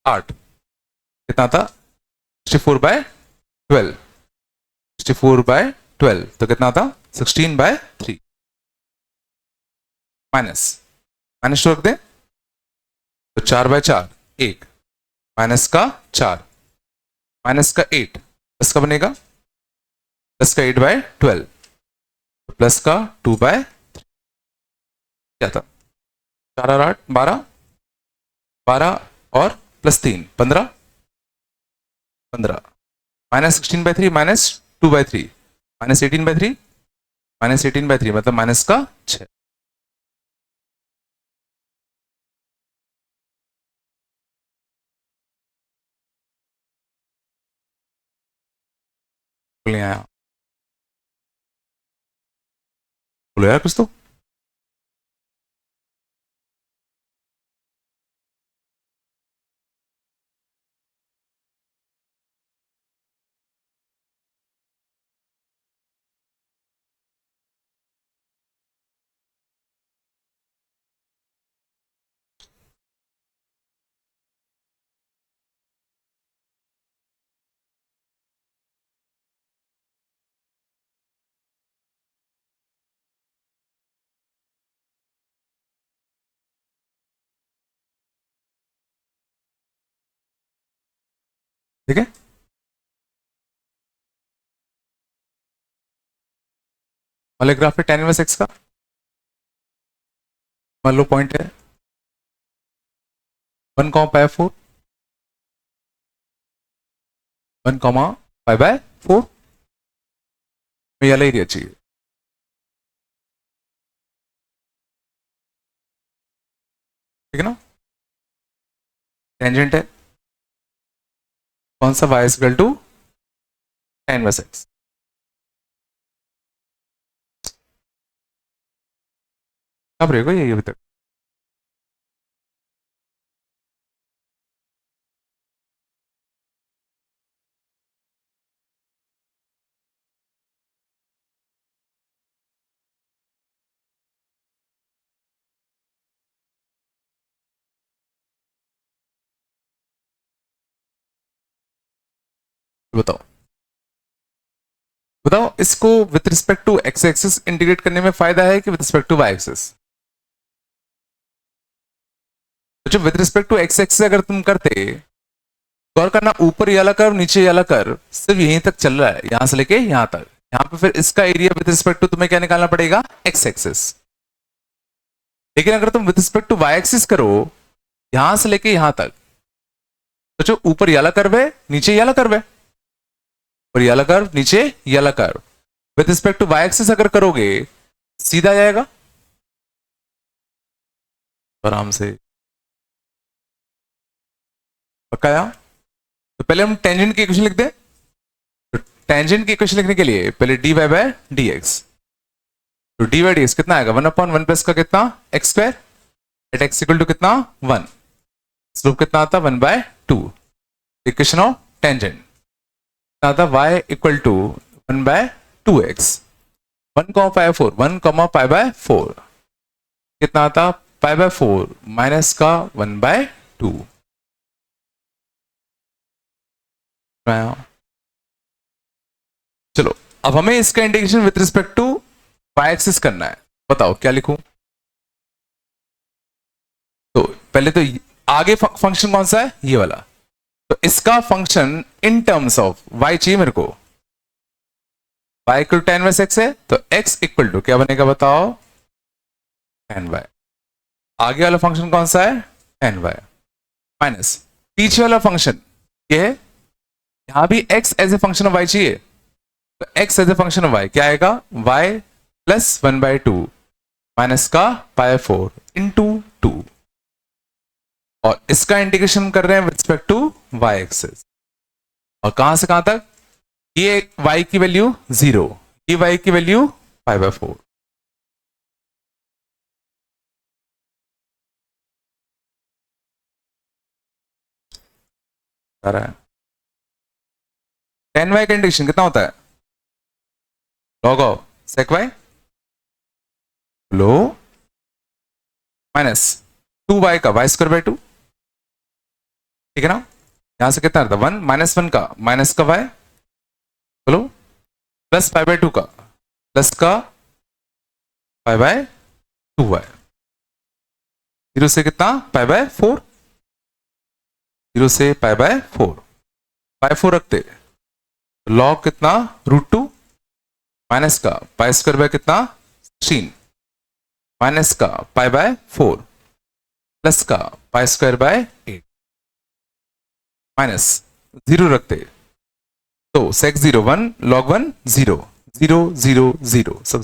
8 कितना था? 64/12 64/12 तो कितना था? 16/3 माइनस -2 रख दें, तो 4/4 1 माइनस का 4 माइनस का 8 प्लस का बनेगा प्लस का 8/12 प्लस का 2/3 क्या था? 4 और 8 12, 12 और +3 15, 15 -16/3 -2/3 -18/3 -18/3 मतलब माइनस का 6। बोले आया, बोलो यार कुछ तो। ठीक है, वाले ग्राफ पे tan इनवर्स x का मान लो पॉइंट है 1,π/4 1,π/4 में ये एरिया चाहिए। ठीक है ना, टेंजेंट है कौन सा, y equal to tan inverse x। कब रहेगा ये अभी तक? बताओ बताओ, इसको with respect to x axis integrate करने में फायदा है कि with respect to y axis? तो with respect to x axis अगर तुम करते, गौर करना ऊपर ये वाला कर्व नीचे ये वाला कर्व सिर्फ यहीं तक चल रहा है, यहां से लेके यहां तक। यहां पे फिर इसका एरिया विथ रिस्पेक्ट टू तुम्हें क्या निकालना पड़ेगा, x एक्सिस। लेकिन अगर तुम with respect to y axis करो यहां से लेके यहां तक, तो जो ऊपर ये वाला कर्व है नीचे ये वाला कर्व है, ऊपर ये वाला कर्व नीचे ये वाला curve, with respect to y axis अगर करोगे सीधा जाएगा आराम से। पक्का? तो पहले हम टेंजेंट की इक्वेशन लिख दें। तो टेंजेंट की इक्वेशन लिखने के लिए पहले dy बाय dx, तो dy बाय dx कितना आएगा, 1/1 प्लस का कितना x² eight x equal to कितना 1, स्लोप कितना आता 1/2। इक्वेशन ऑफ टेंजेंट आता y इक्वल टू 1/2x 1,π/4 1,π/4 कितना आता π/4 माइनस का 1/2। चलो अब हमें इसका integration with respect to y axis करना है। बताओ क्या लिखूं? तो पहले तो आगे फंक्शन कौन सा है, ये वाला। तो इसका function in terms of y चाहिए मेरे को। y equal to tan inverse x है, तो x इक्वल टू क्या बनेगा बताओ, tan y। आगे वाला फंक्शन कौन सा है, tan y माइनस पीछे वाला फंक्शन ये है, यहां भी x as a function of y चाहिए, तो x as a function of y क्या आएगा, y प्लस 1/2 माइनस का π/4 इंटू 2, और इसका इंटीग्रेशन कर रहे हैं with respect to y axis. और कहां से कहां तक, ये y की वैल्यू 0, ये y की वैल्यू π/4। आ रहा है tan y का इंटीग्रेशन कितना होता है, log of sec y low minus 2y का y²/2। ठीक है ना, यहां से कितना आता है 1 -1 का माइनस का y, चलो प्लस π/2 का प्लस का π/2y, 0 से कितना π/4, 0 से π/4, π4 रखते लॉग कितना √2 माइनस का π² कितना 16 माइनस का π/4, प्लस का पाई स्क्वायर बाय 8 माइनस 0 रखते तो sec 0 1 log 1 0 0 0 0 सब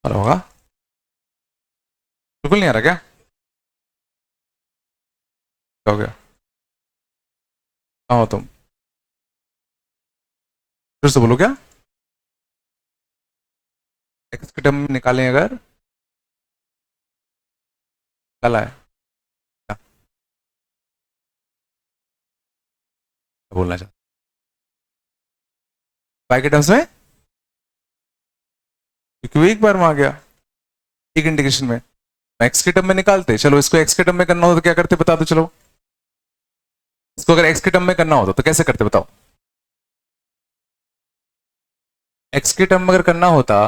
होगा। बिल्कुल नहीं आ रहा क्या? क्या हो गया? हाँ हो तुम फिर से बोलो क्या? एक्स के टर्म निकालें अगर निकाला है क्या बोलना चाहता y के टर्म्स में? क्योंकि वो एक बार में आ गया एक इंटीग्रेशन में। एक्स के टर्म में निकालते, चलो इसको एक्स के टर्म में करना हो तो क्या करते बता दो। चलो इसको अगर एक्स के टर्म में करना होता तो कैसे करते बताओ? एक्स के टर्म में अगर करना होता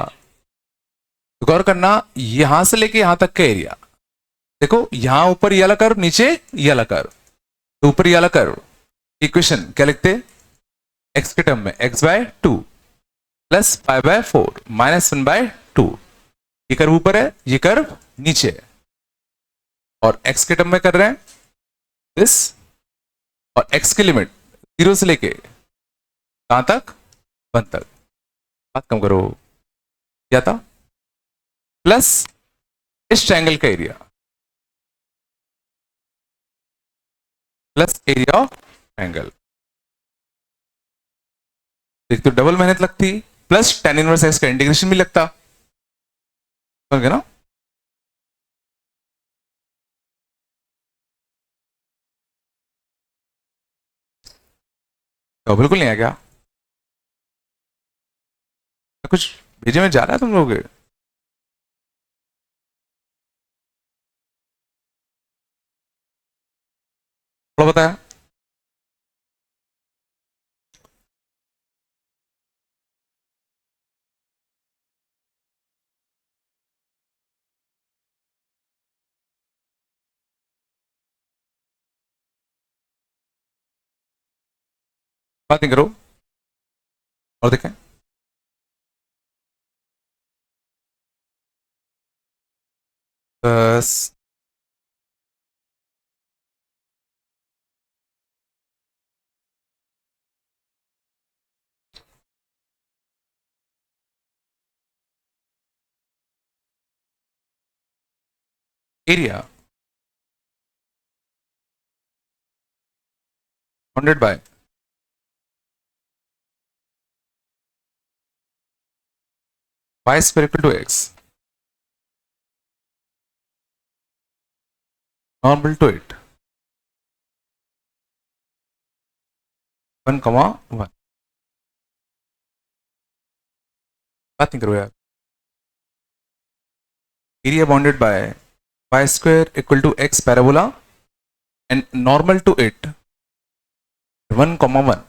तो गौर करना, यहां से लेके यहां तक का एरिया देखो, यहां ऊपर ये वाला कर्व, नीचे ये वाला कर्व, तो ऊपर ये वाला कर्व इक्वेशन क्या लिखते? एक्स के टर्म में x by 2 plus pi by 4 minus 1 by 2। ये कर्व ऊपर है, ये कर्व नीचे है, और एक्स के टर्म में कर रहे हैं दिस, और एक्स की लिमिट 0 से लेके कहां तक? 1 तक। बात कम करो, क्या था? प्लस इस ट्रायंगल का area plus area of triangle. एक तो डबल मेहनत लगती, प्लस tan इनवर्स एक्स का इंटीग्रेशन भी लगता। समझ गए ना? तो बिल्कुल नहीं आ गया कुछ भेजे में जा रहा है तुम लोग? थोड़ा बताया। बात नहीं करो और देखें। बस area bounded bye y square equal to x normal to it 1 comma 1। बात नहीं करो यार। Area bounded bye y square equal to x parabola and normal to it 1 comma 1।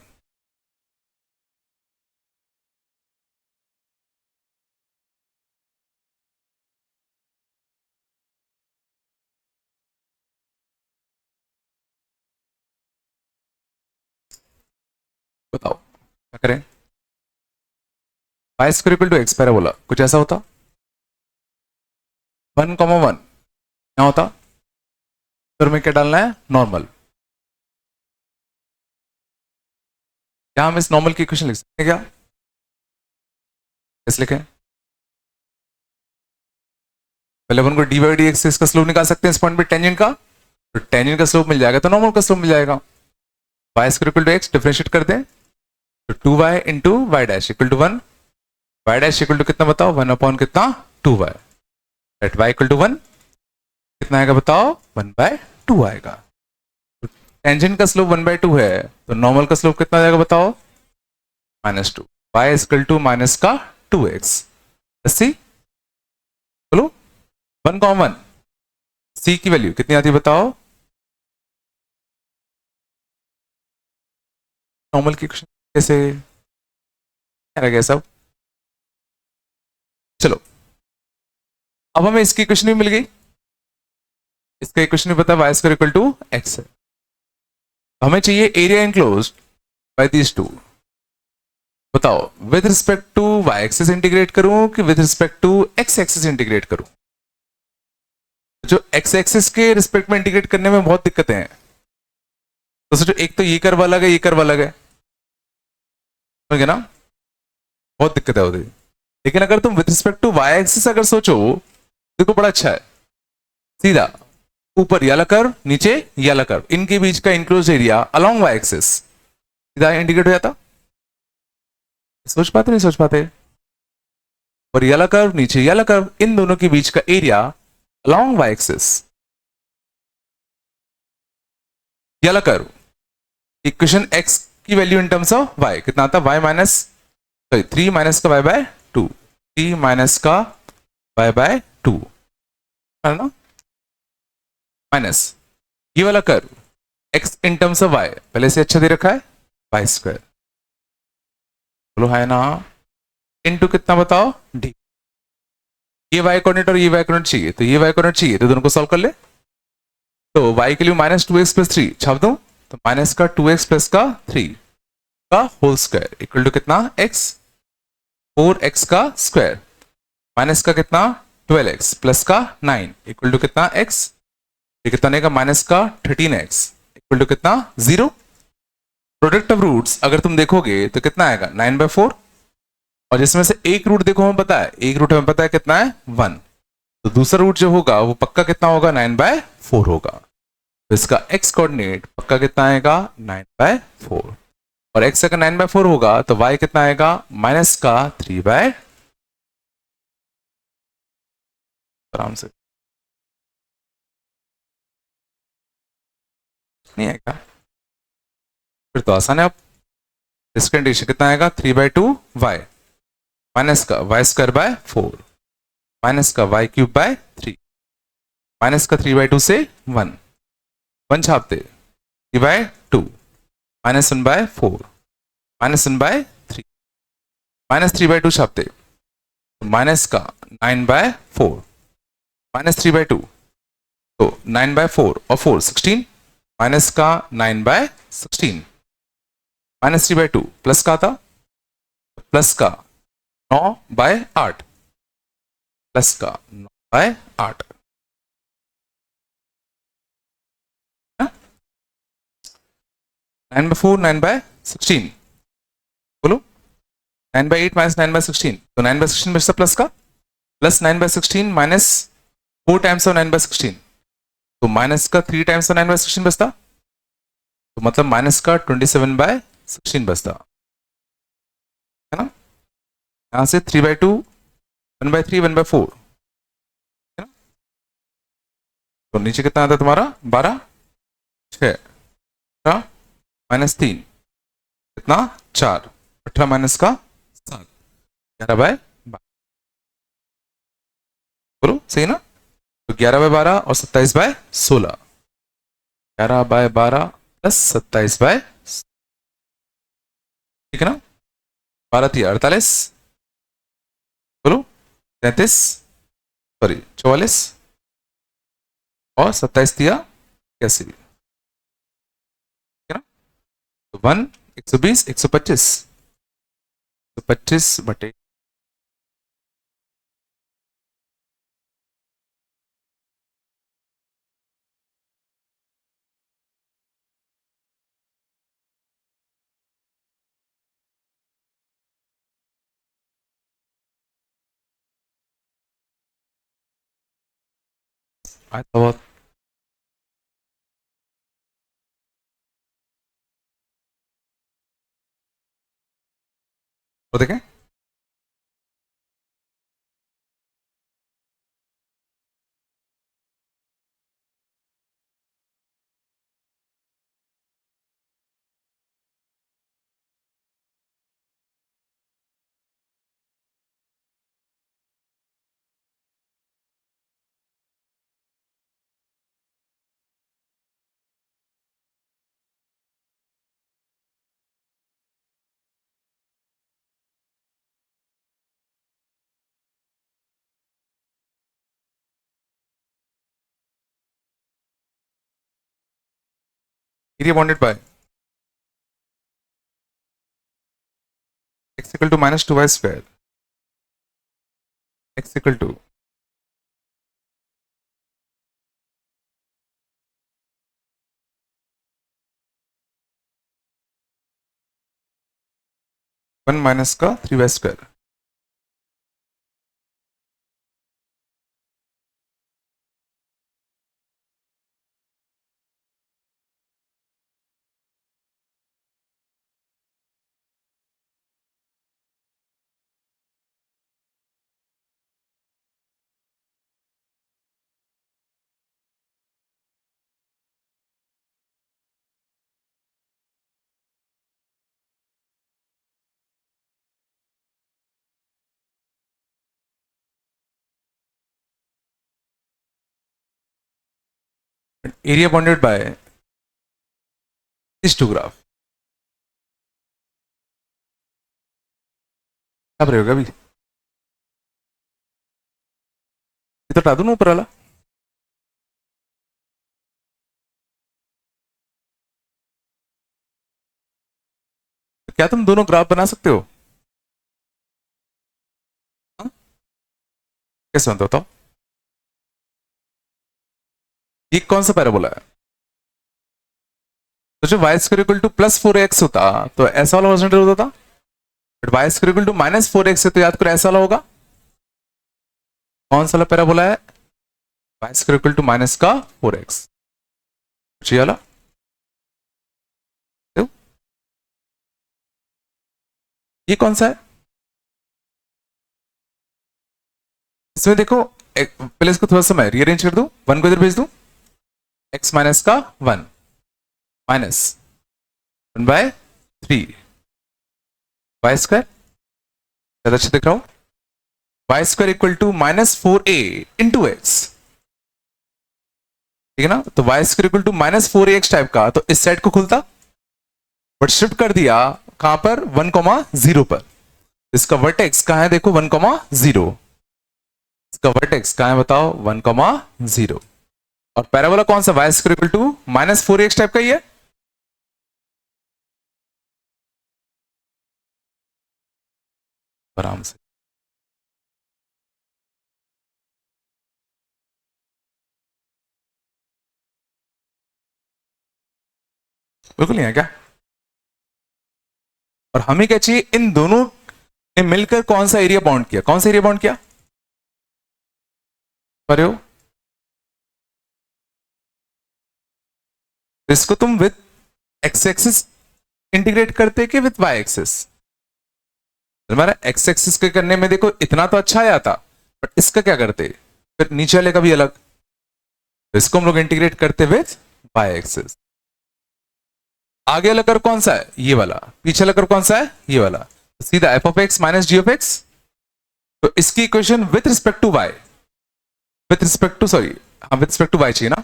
बताओ क्या करें? y square equal to x parabola कुछ ऐसा होता, 1 comma 1 क्या होता, फिर में क्या डालना है? नॉर्मल। क्या हम इस नॉर्मल की इक्वेशन लिख सकते हैं क्या? कैसे लिखें? पहले अपन को डी बाई डी एक्स से इसका स्लोप निकाल सकते हैं इस पॉइंट पे टेंजेंट का, तो टेंजेंट का स्लोप मिल जाएगा तो नॉर्मल का स्लोप मिल जाएगा। y square equal to x differentiate कर दें तो 2y into y dash equal to 1, y dash equal to कितना बताओ? 1 अपॉन कितना? 2y। Eight y equal to 1 कितना आएगा बताओ? 1/2 आएगा। तो टेंजेंट का स्लोप 1/2 है तो नॉर्मल का स्लोप कितना आएगा बताओ? -2। y इक्वल टू माइनस का 2x। सी बोलो 1 कॉमन, c की वैल्यू कितनी आती है बताओ? नॉर्मल की इक्वेशन कैसे रह गया सब? चलो अब हमें इसकी इक्वेशन भी मिल गई। इसका इक्वेशन भी पता है, y square equal to x है। हमें चाहिए area enclose by these two. बताओ with respect to y axis integrate करूं कि with respect to x axis integrate करूं? जो एक्स एक्सिस के रिस्पेक्ट में इंटीग्रेट करने में बहुत दिक्कतें हैं। तो सोचो, एक तो ये कर्व अलग है, ये कर्व अलग है, समझ गए ना? बहुत दिक्कत है होती। लेकिन अगर तुम with respect to y axis अगर सोचो, देखो बड़ा अच्छा है। सीधा ऊपर ये वाला कर्व, नीचे ये वाला कर्व, इनके बीच का enclose area along y axis सीधा इंडिकेट हो जाता। सोच पाते नहीं सोच पाते? और ये वाला कर्व, नीचे ये वाला कर्व, इन दोनों के बीच का एरिया अलोंग वाई एक्सिस, ये वाला कर्व। इक्वेशन एक्स की value in terms of y कितना आता? वाई माइनस, सॉरी 3 माइनस का वाई बाय 2, 3 माइनस का वाई बाय 2 है ना, माइनस ये वाला curve x in terms of y पहले से अच्छा दे रखा है, वाई स्क्वायर, बोलो है ना, इनटू कितना बताओ, डी। ये वाई कोऑर्डिनेट और ये वाई कोऑर्डिनेट चाहिए, तो ये वाई कोऑर्डिनेट चाहिए, तो दोनों को सॉल्व कर ले। तो y के लिए माइनस 2x प्लस 3 छाप दूं, तो माइनस का 2x प्लस का 3 का होल स्क्वायर इक्वल टू कितना, x 4x का स्क्वायर माइनस का कितना 12x प्लस का 9 इक्वल टू कितना x, ये कितना आएगा माइनस का 13x इक्वल टू कितना 0। प्रोडक्ट ऑफ रूट्स अगर तुम देखोगे तो कितना आएगा 9/4, और जिसमें से एक रूट देखो हमें पता है, एक रूट हमें पता है कितना है 1, तो दूसरा रूट जो होगा वो पक्का कितना होगा 9/4 होगा। तो इसका x कोऑर्डिनेट पक्का कितना आएगा 9/4, और x अगर 9/4 होगा तो y कितना आएगा माइनस का 3/, आराम से नहीं आएगा, फिर तो आसान है। अब इसका इंटीग्रेशन कितना आएगा 3/2 y माइनस का वाई स्क्वायर बाय 4 माइनस का वाई क्यूब बाय 3 माइनस का 3/2 से 1, 1 छापते 3/2 माइनस 1/4 माइनस 1/3 माइनस 3/2 छापते, माइनस का 9/4 माइनस 3/2, तो 9/4 और 4 16 माइनस का 9/16 माइनस 3/2 प्लस का था, प्लस का 9/8 प्लस का 9/8 9/4 9/16 बोलो, 9/8 माइनस 9/16, तो 9/16 बचता प्लस का, प्लस 9/16 माइनस 4 टाइम्स ऑफ 9/16, तो माइनस का 3 टाइम्स ऑफ 9/16 बचता, तो मतलब माइनस का 27/16 बचता है ना। यहां से 3/2 1/3 1/4 है ना, तो नीचे कितना आता है तुम्हारा 12 6 -3 कितना 4 18 माइनस का 7 11/12 बोलो सही ना। तो 11/12 और 27/16, 11/12 प्लस 27/, ठीक है ना, 12 थी 48 बोलो 33, सॉरी 44 और 27 दिया 81, ठीक है ना। तो 1 120 125 125 बटे आया था बहुत। वो देखें area bounded by x equal to minus 2y square, x equal to 1 minus का 3y square. Area bounded by this two graph. अब रहेगा अभी, ये तो हटा दूं ना ऊपर वाला। क्या तुम दोनों ग्राफ बना सकते हो? हाँ? कैसे बनता बताओ? ये कौन सा पैराबोला है? तो जो y square equal to plus 4x होता तो ऐसा वाला हॉरिजॉन्टल होता था, but y square equal to minus 4x है तो याद करो ऐसा वाला होगा। कौन सा वाला पैराबोला है? Y square equal to minus का 4x, ये वाला। तो ये कौन सा है? इसमें देखो पहले इसको थोड़ा सा मैं रीअरेंज कर दूं, 1 को इधर भेज दूं, x माइनस का 1 माइनस 1/3 वाई स्क्वायर, ज्यादा अच्छा दिख रहा हूं, y square equal to minus 4a into x, ठीक है ना। तो y square equal to minus 4ax type का तो इस साइड को खुलता, बट शिफ्ट कर दिया कहां पर? 1,0 पर। इसका वर्टेक्स कहां है? देखो 1,0, इसका वर्टेक्स कहां है बताओ? 1,0। और पैराबोला कौन सा? Y square equal to minus 4ax type का ही है। आराम से बिल्कुल नहीं है क्या? और हमें क्या चाहिए? इन दोनों ने मिलकर कौन सा एरिया बाउंड किया? कौन सा एरिया बाउंड किया पर हो? इसको तुम विथ एक्स एक्सिस इंटीग्रेट करते कि विथ वाई एक्सिस? हमारा एक्स एक्सिस के करने में देखो इतना तो अच्छा आया था, बट इसका क्या करते? फिर नीचे वाले का भी अलग, तो इसको हम लोग इंटीग्रेट करते विथ वाई एक्सिस। आगे वाला कर कौन सा है? ये वाला। पीछे वाला कर कौन सा है? ये वाला। तो सीधा f of x minus g of x, तो इसकी equation with respect to y, with respect to sorry हाँ विथ रिस्पेक्ट टू वाई चाहिए ना,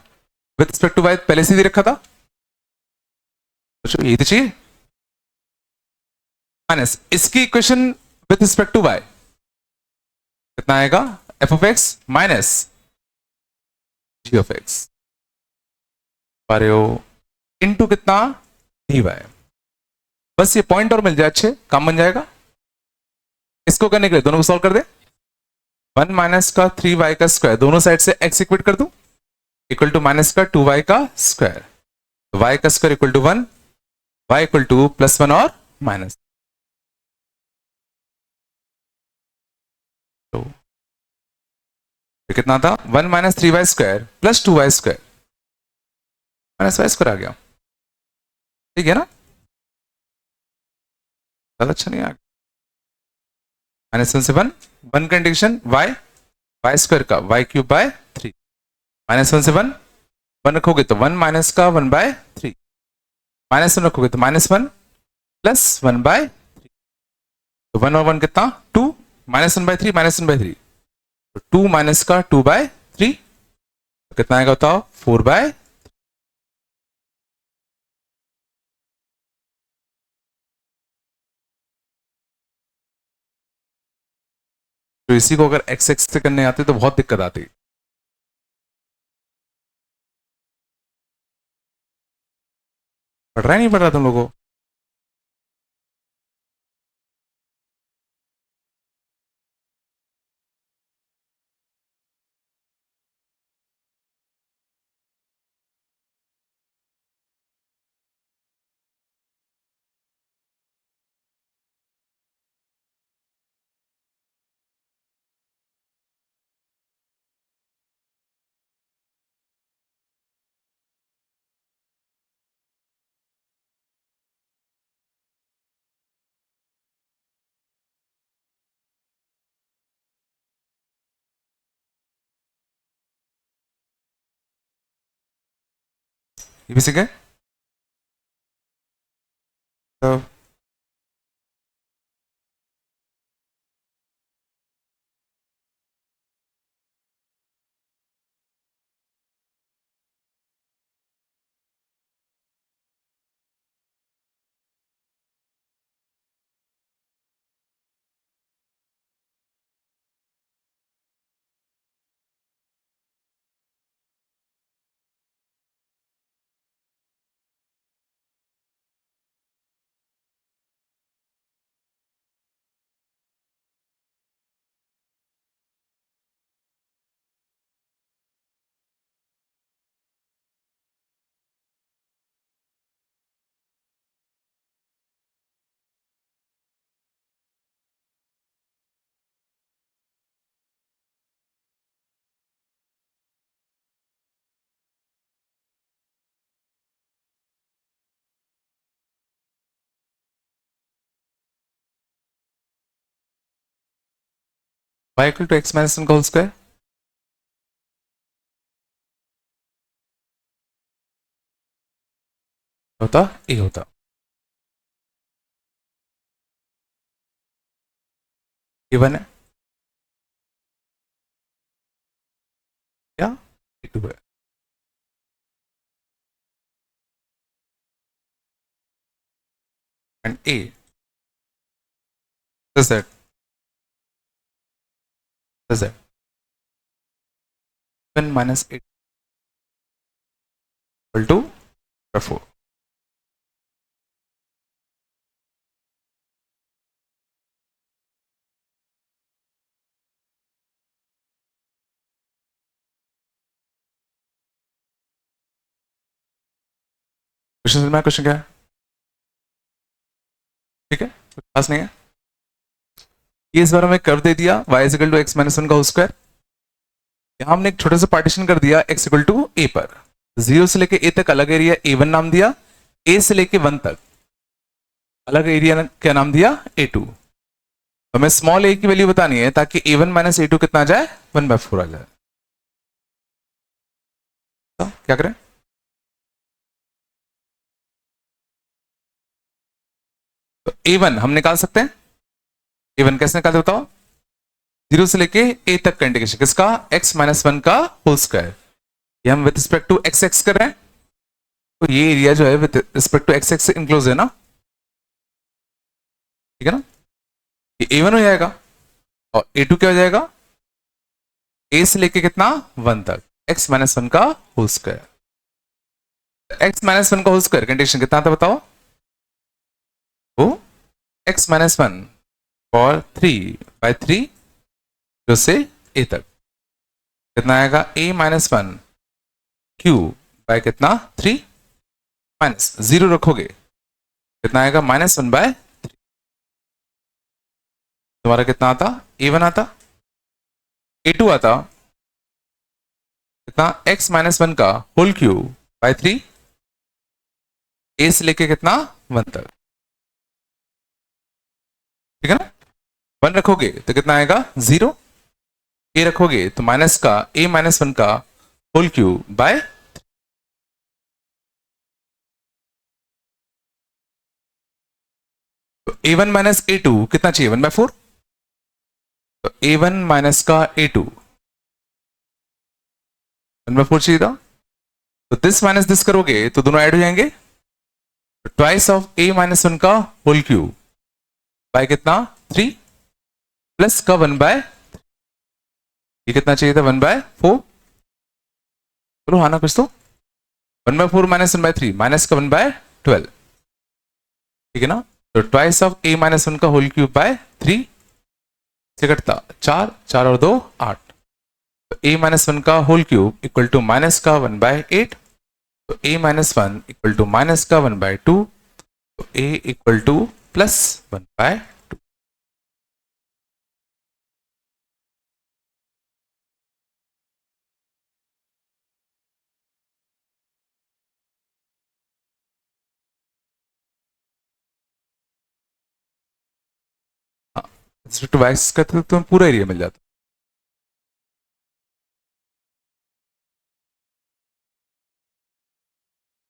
विथ रिस्पेक्ट टू वाई पहले से ही रखा था, तो यही तो चाहिए। माइनस इसकी equation with respect to y कितना आएगा? F of x minus g of x पारे हो इनटू कितना? D y. बस ये पॉइंट और मिल जाए, अच्छे काम बन जाएगा। इसको करने के लिए दोनों को सॉल्व कर दे। 1 माइनस का 3y का स्क्वायर, दोनों साइड से x इक्वेट कर दूं, इक्वल टू माइनस का 2y का स्क्वायर, y का square equal to 1, y equal to +1 और माइनस। तो कितना था? 1 minus 3y square plus 2y square minus y square आ गया, ठीक है ना? ज्यादा अच्छा नहीं आ गया। -1 से 1, 1 का इंटीग्रेशन y स्क्वायर का y क्यूब बाय 3, -1 से 1, 1 रखोगे तो 1 माइनस का 1/3, -1 रखोगे तो -1 प्लस 1/3, तो 1 और 1 कितना? 2, -1/3 -1/3, तो 2 माइनस का 2/3, तो कितना आएगा बताओ? 4/। तो इसी को अगर x से करने आते तो बहुत दिक्कत आती। पढ़ रहा है नहीं पढ़ रहा तुम लोगों को? ये भी सीखे? तो y equal to x minus one का होल स्क्वायर होता ए होता। ये वन है क्या? ए टू है। And a is that is that one minus a equal to 4। Question में क्वेश्चन क्या है? ठीक है, कुछ खास नहीं है। ये इस बार हमें कर्व दे दिया y is equal to x minus one का होल स्क्वायर। यहां हमने एक छोटा सा पार्टीशन कर दिया x इक्वल टू ए पर, 0 से लेके a तक अलग एरिया a1 नाम दिया, a से लेके 1 तक अलग एरिया क्या नाम दिया a2। हमें स्मॉल a की वैल्यू बतानी है ताकि a1 माइनस a2 कितना आ जाए 1/4 आ जाए। तो क्या करें? तो a1 हम निकाल सकते हैं। a1 कैसे निकालते बताओ? 0 से लेके a तक का इंटीग्रेशन किसका? x माइनस वन का होल स्क्वायर। ये हम with respect to x x कर रहे हैं, तो ये एरिया जो है with respect to x x से इनक्लोज है ना, ठीक है ना। ये a1 हो जाएगा और a2 क्या हो जाएगा? a से लेके कितना 1 तक x माइनस वन का whole square. x minus one का होल स्क्वायर कंडीशन कितना था बताओ? वो x माइनस वन और 3/3 जो से a तक कितना आएगा? a minus one cube by कितना 3 माइनस 0 रखोगे कितना आएगा? -1/3। तुम्हारा कितना आता? a1 आता, a2 आता कितना? x माइनस वन का होल क्यू बाय 3, a से लेके कितना 1 तक, ठीक है ना। 1 रखोगे तो कितना आएगा? 0। a रखोगे तो माइनस का a माइनस वन का होल क्यू बाय तो a1 माइनस a2 कितना चाहिए? 1/4। तो a1 माइनस का a2 1/4 चाहिए था, तो दिस माइनस दिस करोगे तो दोनों ऐड हो जाएंगे। Twice of a minus one का होल क्यू बाय कितना 3 प्लस का 1/, ये कितना चाहिए था? 1/4। चलो हाँ ना कुछ तो 1/4 माइनस 1/3 माइनस का 1/, 12, ठीक है ना। तो ट्वाइस ऑफ a माइनस 1 का होल क्यूब बाय 3 से कटता 4, 4 और 2 8, तो a माइनस 1 का whole cube equal to minus का 1 बाय 8, तो a minus 1 equal to minus का 1 बाय 2, तो a equal to plus 1 by 2। Twice करते तो तुम्हें पूरा एरिया मिल जाता।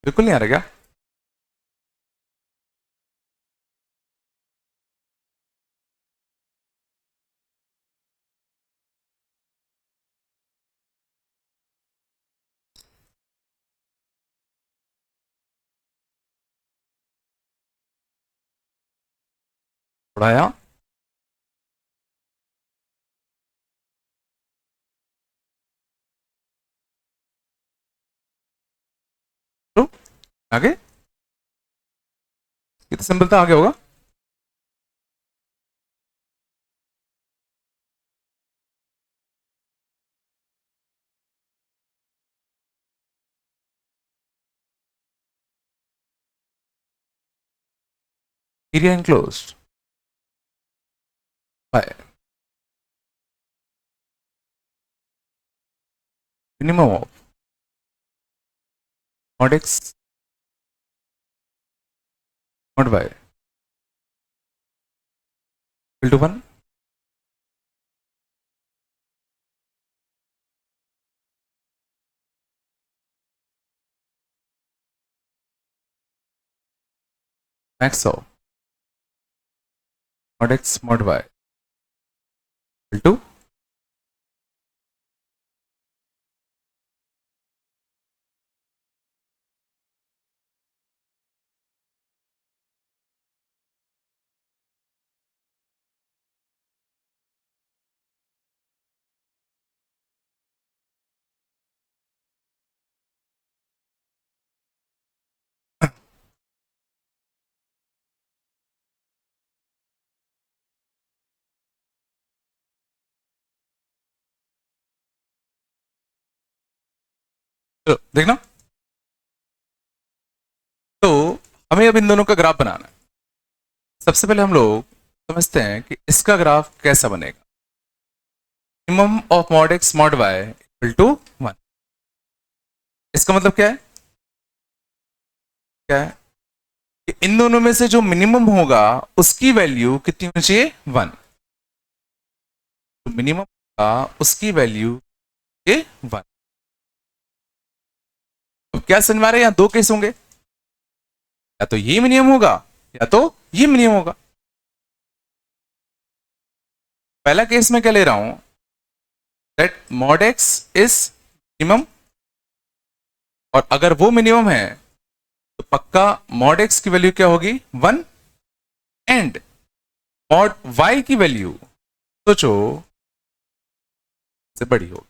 बिल्कुल नहीं आ रहा क्या? बढ़ाया, तो आगे, ये तो सिंपल था, आगे होगा। Area enclosed by minimum of mod x mod y equal to 1, max of mod x mod y equal to चलो देखना। तो हमें अब इन दोनों का ग्राफ बनाना है। सबसे पहले हम लोग समझते हैं कि इसका ग्राफ कैसा बनेगा। Minimum of mod x mod y equal to 1। इसका मतलब क्या है? क्या है कि इन दोनों में से जो मिनिमम होगा उसकी वैल्यू कितनी होनी चाहिए? 1। तो मिनिमम होगा उसकी वैल्यू ये 1। अब क्या समझ में आ रहा है? यहां दो केस होंगे, या तो ये मिनिमम होगा या तो ये मिनिमम होगा। पहला केस में क्या ले रहा हूं? That mod x is minimum, और अगर वो मिनिमम है तो पक्का मॉड एक्स की वैल्यू क्या होगी? 1। एंड मॉड वाई की वैल्यू सोचो से बड़ी होगी।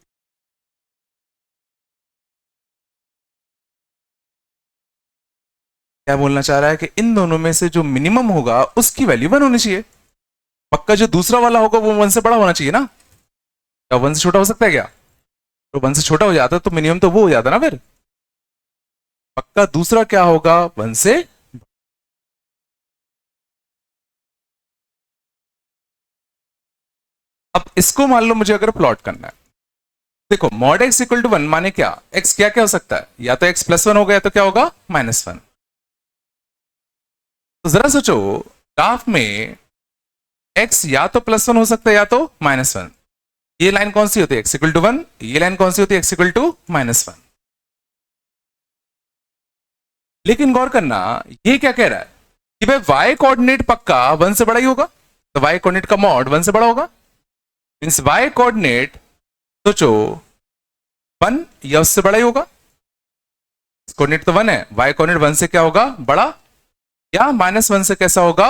क्या बोलना चाह रहा है कि इन दोनों में से जो मिनिमम होगा उसकी वैल्यू 1 होनी चाहिए। पक्का जो दूसरा वाला होगा वो 1 से बड़ा होना चाहिए ना। क्या 1 से छोटा हो सकता है क्या? तो 1 से छोटा हो जाता तो मिनिमम तो वो हो जाता ना। फिर पक्का दूसरा क्या होगा? 1 से। अब इसको मान लो मुझे अगर प्लॉट करना है, देखो मॉड एक्स इक्वल टू 1 माने क्या? एक्स क्या क्या हो सकता है? या तो एक्स प्लस 1 हो गया तो क्या होगा? -1। तो जरा सोचो, ग्राफ में एक्स या तो +1 हो सकता है या तो -1। ये लाइन कौन सी होती है? X equal to 1। ये लाइन कौन सी होती है? X equal to -1। लेकिन गौर करना, ये क्या कह रहा है कि भाई वाई कोऑर्डिनेट पक्का 1 से बड़ा ही होगा। तो वाई कोऑर्डिनेट का मॉड 1 से बड़ा होगा। मींस वाई कोऑर्डिनेट सोचो 1 या उससे बड़ा ही होगा। कोऑर्डिनेट तो 1 है, वाई कोऑर्डिनेट 1 से क्या होगा? बड़ा, या -1 से कैसा होगा?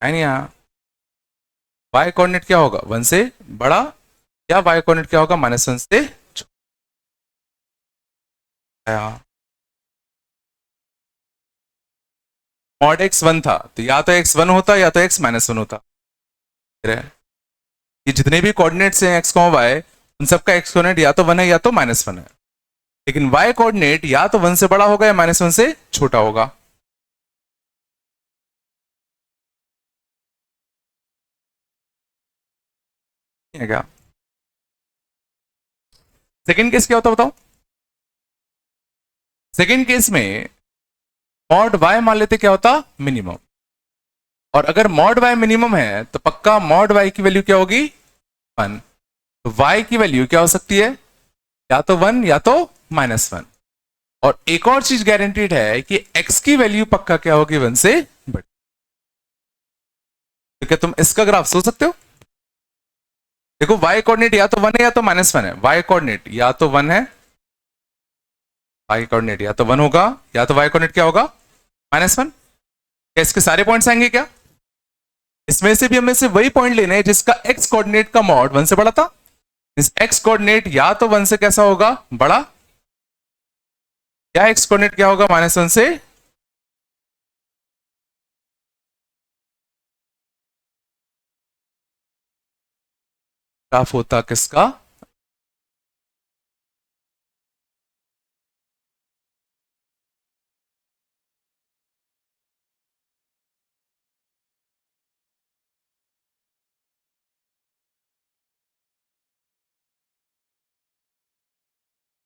नहीं, यहां वाई कोऑर्डिनेट क्या होगा? 1 से बड़ा, या वाई कोऑर्डिनेट क्या होगा? -1 से छोटा। मॉड एक्स वन था तो या तो एक्स वन होता या तो एक्स माइनस वन होता। ये जितने भी कोऑर्डिनेट्स हैं एक्स कॉमा वाई, उन सबका एक्स कोऑर्डिनेट या तो वन है या तो माइनस वन है, लेकिन वाई कोऑर्डिनेट या तो वन से बड़ा होगा या माइनस वन से छोटा होगा। है क्या? सेकेंड केस क्या होता बताओ। सेकेंड केस में मॉड वाई मान लेते क्या होता, मिनिमम। और अगर मॉड वाई मिनिमम है तो पक्का मॉड वाई की वैल्यू क्या होगी, वन। तो वाई की वैल्यू क्या हो सकती है, या तो वन या तो माइनस वन। और एक और चीज गारंटीड है कि एक्स की वैल्यू पक्का क्या होगी, वन से बड़ी। तो क्या तुम इसका ग्राफ सोच सकते हो? देखो वाई कोऑर्डिनेट या तो वन है या तो माइनस वन है। वाई कोऑर्डिनेट या तो वन है, वाई कोऑर्डिनेट या तो वन होगा या तो वाई कोऑर्डिनेट क्या होगा, माइनस वन। क्या इसके सारे पॉइंट्स आएंगे क्या? इसमें से भी हमें से वही पॉइंट लेने हैं जिसका एक्स कोऑर्डिनेट का मॉड वन से बड़ा था। इस एक्स कोऑर्डिनेट या तो वन से कैसा होगा, बड़ा, या एक्स कोऑर्डिनेट क्या होगा, माइनस वन से। ग्राफ होता किसका,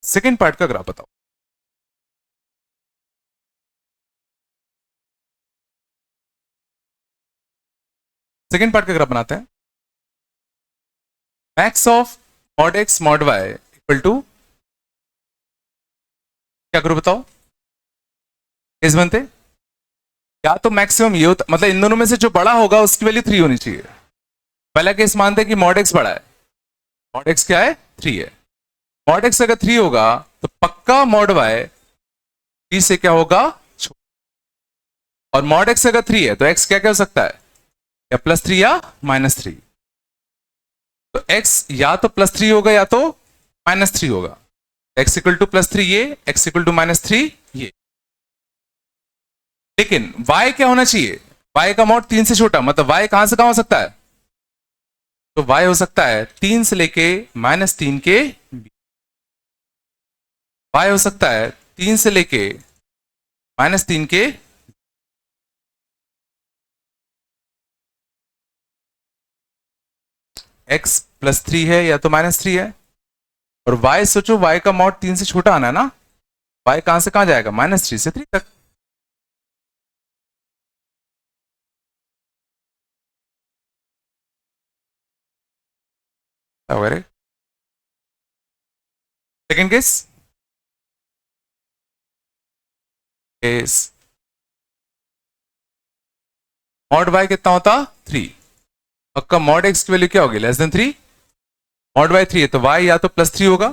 सेकेंड पार्ट का ग्राफ बताओ। सेकेंड पार्ट का ग्राफ बनाते हैं। Max of mod x mod y equal to क्या करूं बताओ। केस बनते या तो मैक्सिमम ये होता, मतलब इन दोनों में से जो बड़ा होगा उसकी वैल्यू थ्री होनी चाहिए। पहला केस मानते हैं कि मॉड एक्स बड़ा है, मॉड एक्स क्या है, थ्री है। मॉड एक्स अगर थ्री होगा तो पक्का मॉड वाई थ्री से क्या होगा, और मॉड एक्स अगर थ्री है तो एक्स क्या क्या हो सकता है, या प्लस थ्री या माइनस थ्री। तो एक्स या तो प्लस थ्री होगा या तो माइनस थ्री होगा। X equal to plus three ये, x equal to minus three ये। लेकिन y क्या होना चाहिए, y का मॉड तीन से छोटा, मतलब y कहां से कहां हो सकता है, तो y हो सकता है तीन से लेके माइनस तीन के बीच। y हो सकता है तीन से लेके माइनस तीन के, x प्लस थ्री है या तो माइनस थ्री है। और y सोचो, y का मॉड तीन से छोटा आना है ना, y कहां से कहां जाएगा, माइनस थ्री से थ्री तक। Second case, case mod y कितना होता, थ्री। पक्का मॉड x की वैल्यू क्या होगी, less than three. Mod y three है तो y या तो प्लस थ्री होगा,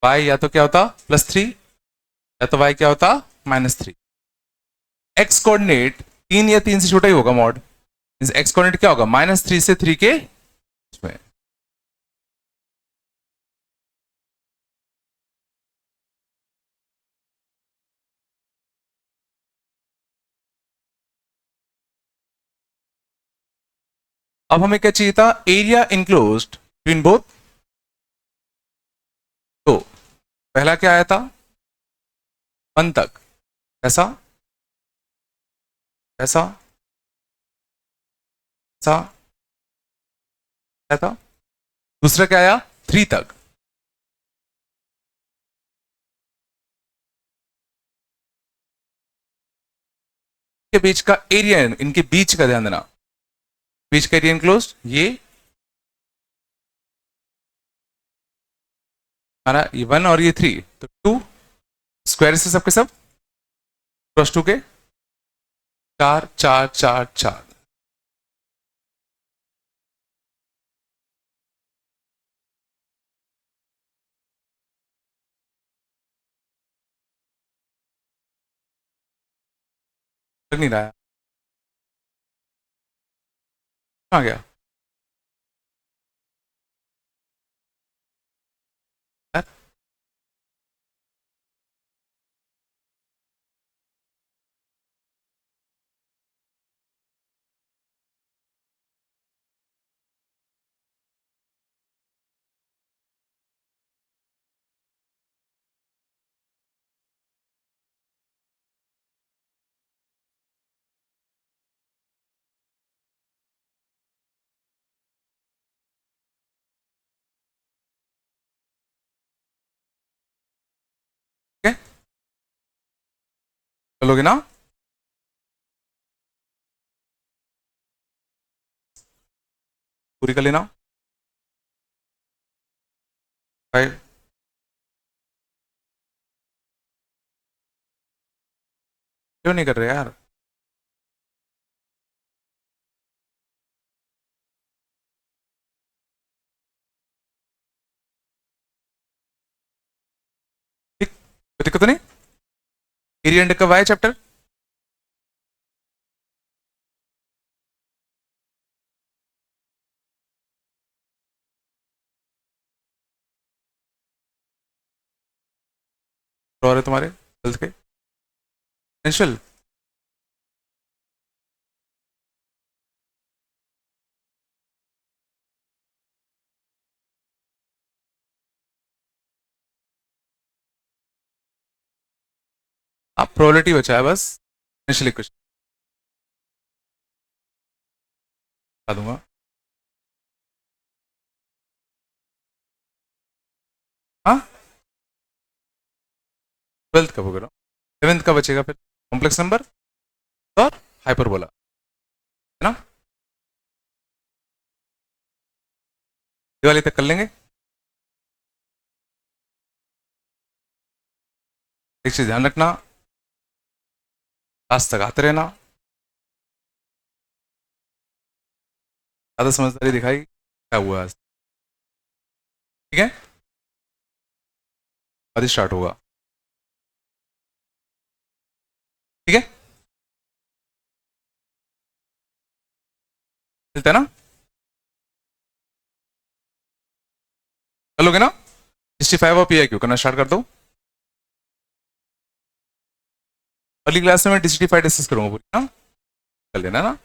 y या तो क्या होता प्लस थ्री, या तो y क्या होता माइनस थ्री। एक्स कोऑर्डिनेट तीन या तीन से छोटा ही होगा मॉड, एक्स कोऑर्डिनेट क्या होगा, माइनस थ्री से थ्री के उसमें। अब हमें क्या चाहिए था, एरिया इनक्लोज्ड बिटवीन बोथ। तो पहला क्या आया था, वन तक, ऐसा ऐसा ऐसा आया था। दूसरा क्या आया, थ्री तक। के बीच का एरिया, इनके बीच का ध्यान देना, बीच का एरिया इनक्लोज्ड ये हमारा, ये वन और ये थ्री, तो टू स्क्वायर से सबके सब क्रॉस टू के चार चार चार चार। लग नहीं रहा है, आ गया यार। चलोगे ना? पूरी कर लेना। 5 क्यों नहीं कर रहे यार? ठीक, कोई दिक्कत नहीं। पीरियड कब आए चैप्टर? और है तुम्हारे ट्वेल्थ के पोटेंशियल? आप प्रोबेबिलिटी बचा है बस। पोटेंशियल इक्वेशन बता दूंगा। हाँ, ट्वेल्थ का वगैरह, 11th का बचेगा फिर कॉम्प्लेक्स नंबर और हाइपरबोला, है ना? दिवाली तक कर लेंगे। एक चीज ध्यान रखना, आज तक आते रहना। ज्यादा समझदारी दिखाई क्या हुआ आज? ठीक है, आज स्टार्ट होगा। ठीक है, चलते हैं ना? चलोगे ना? 65 और पी आई क्यू करना स्टार्ट कर दो। अगली क्लास में मैं डिस्ट्रीफाई डिस्कस करूंगा पूरी, हाँ? कर लेना ना।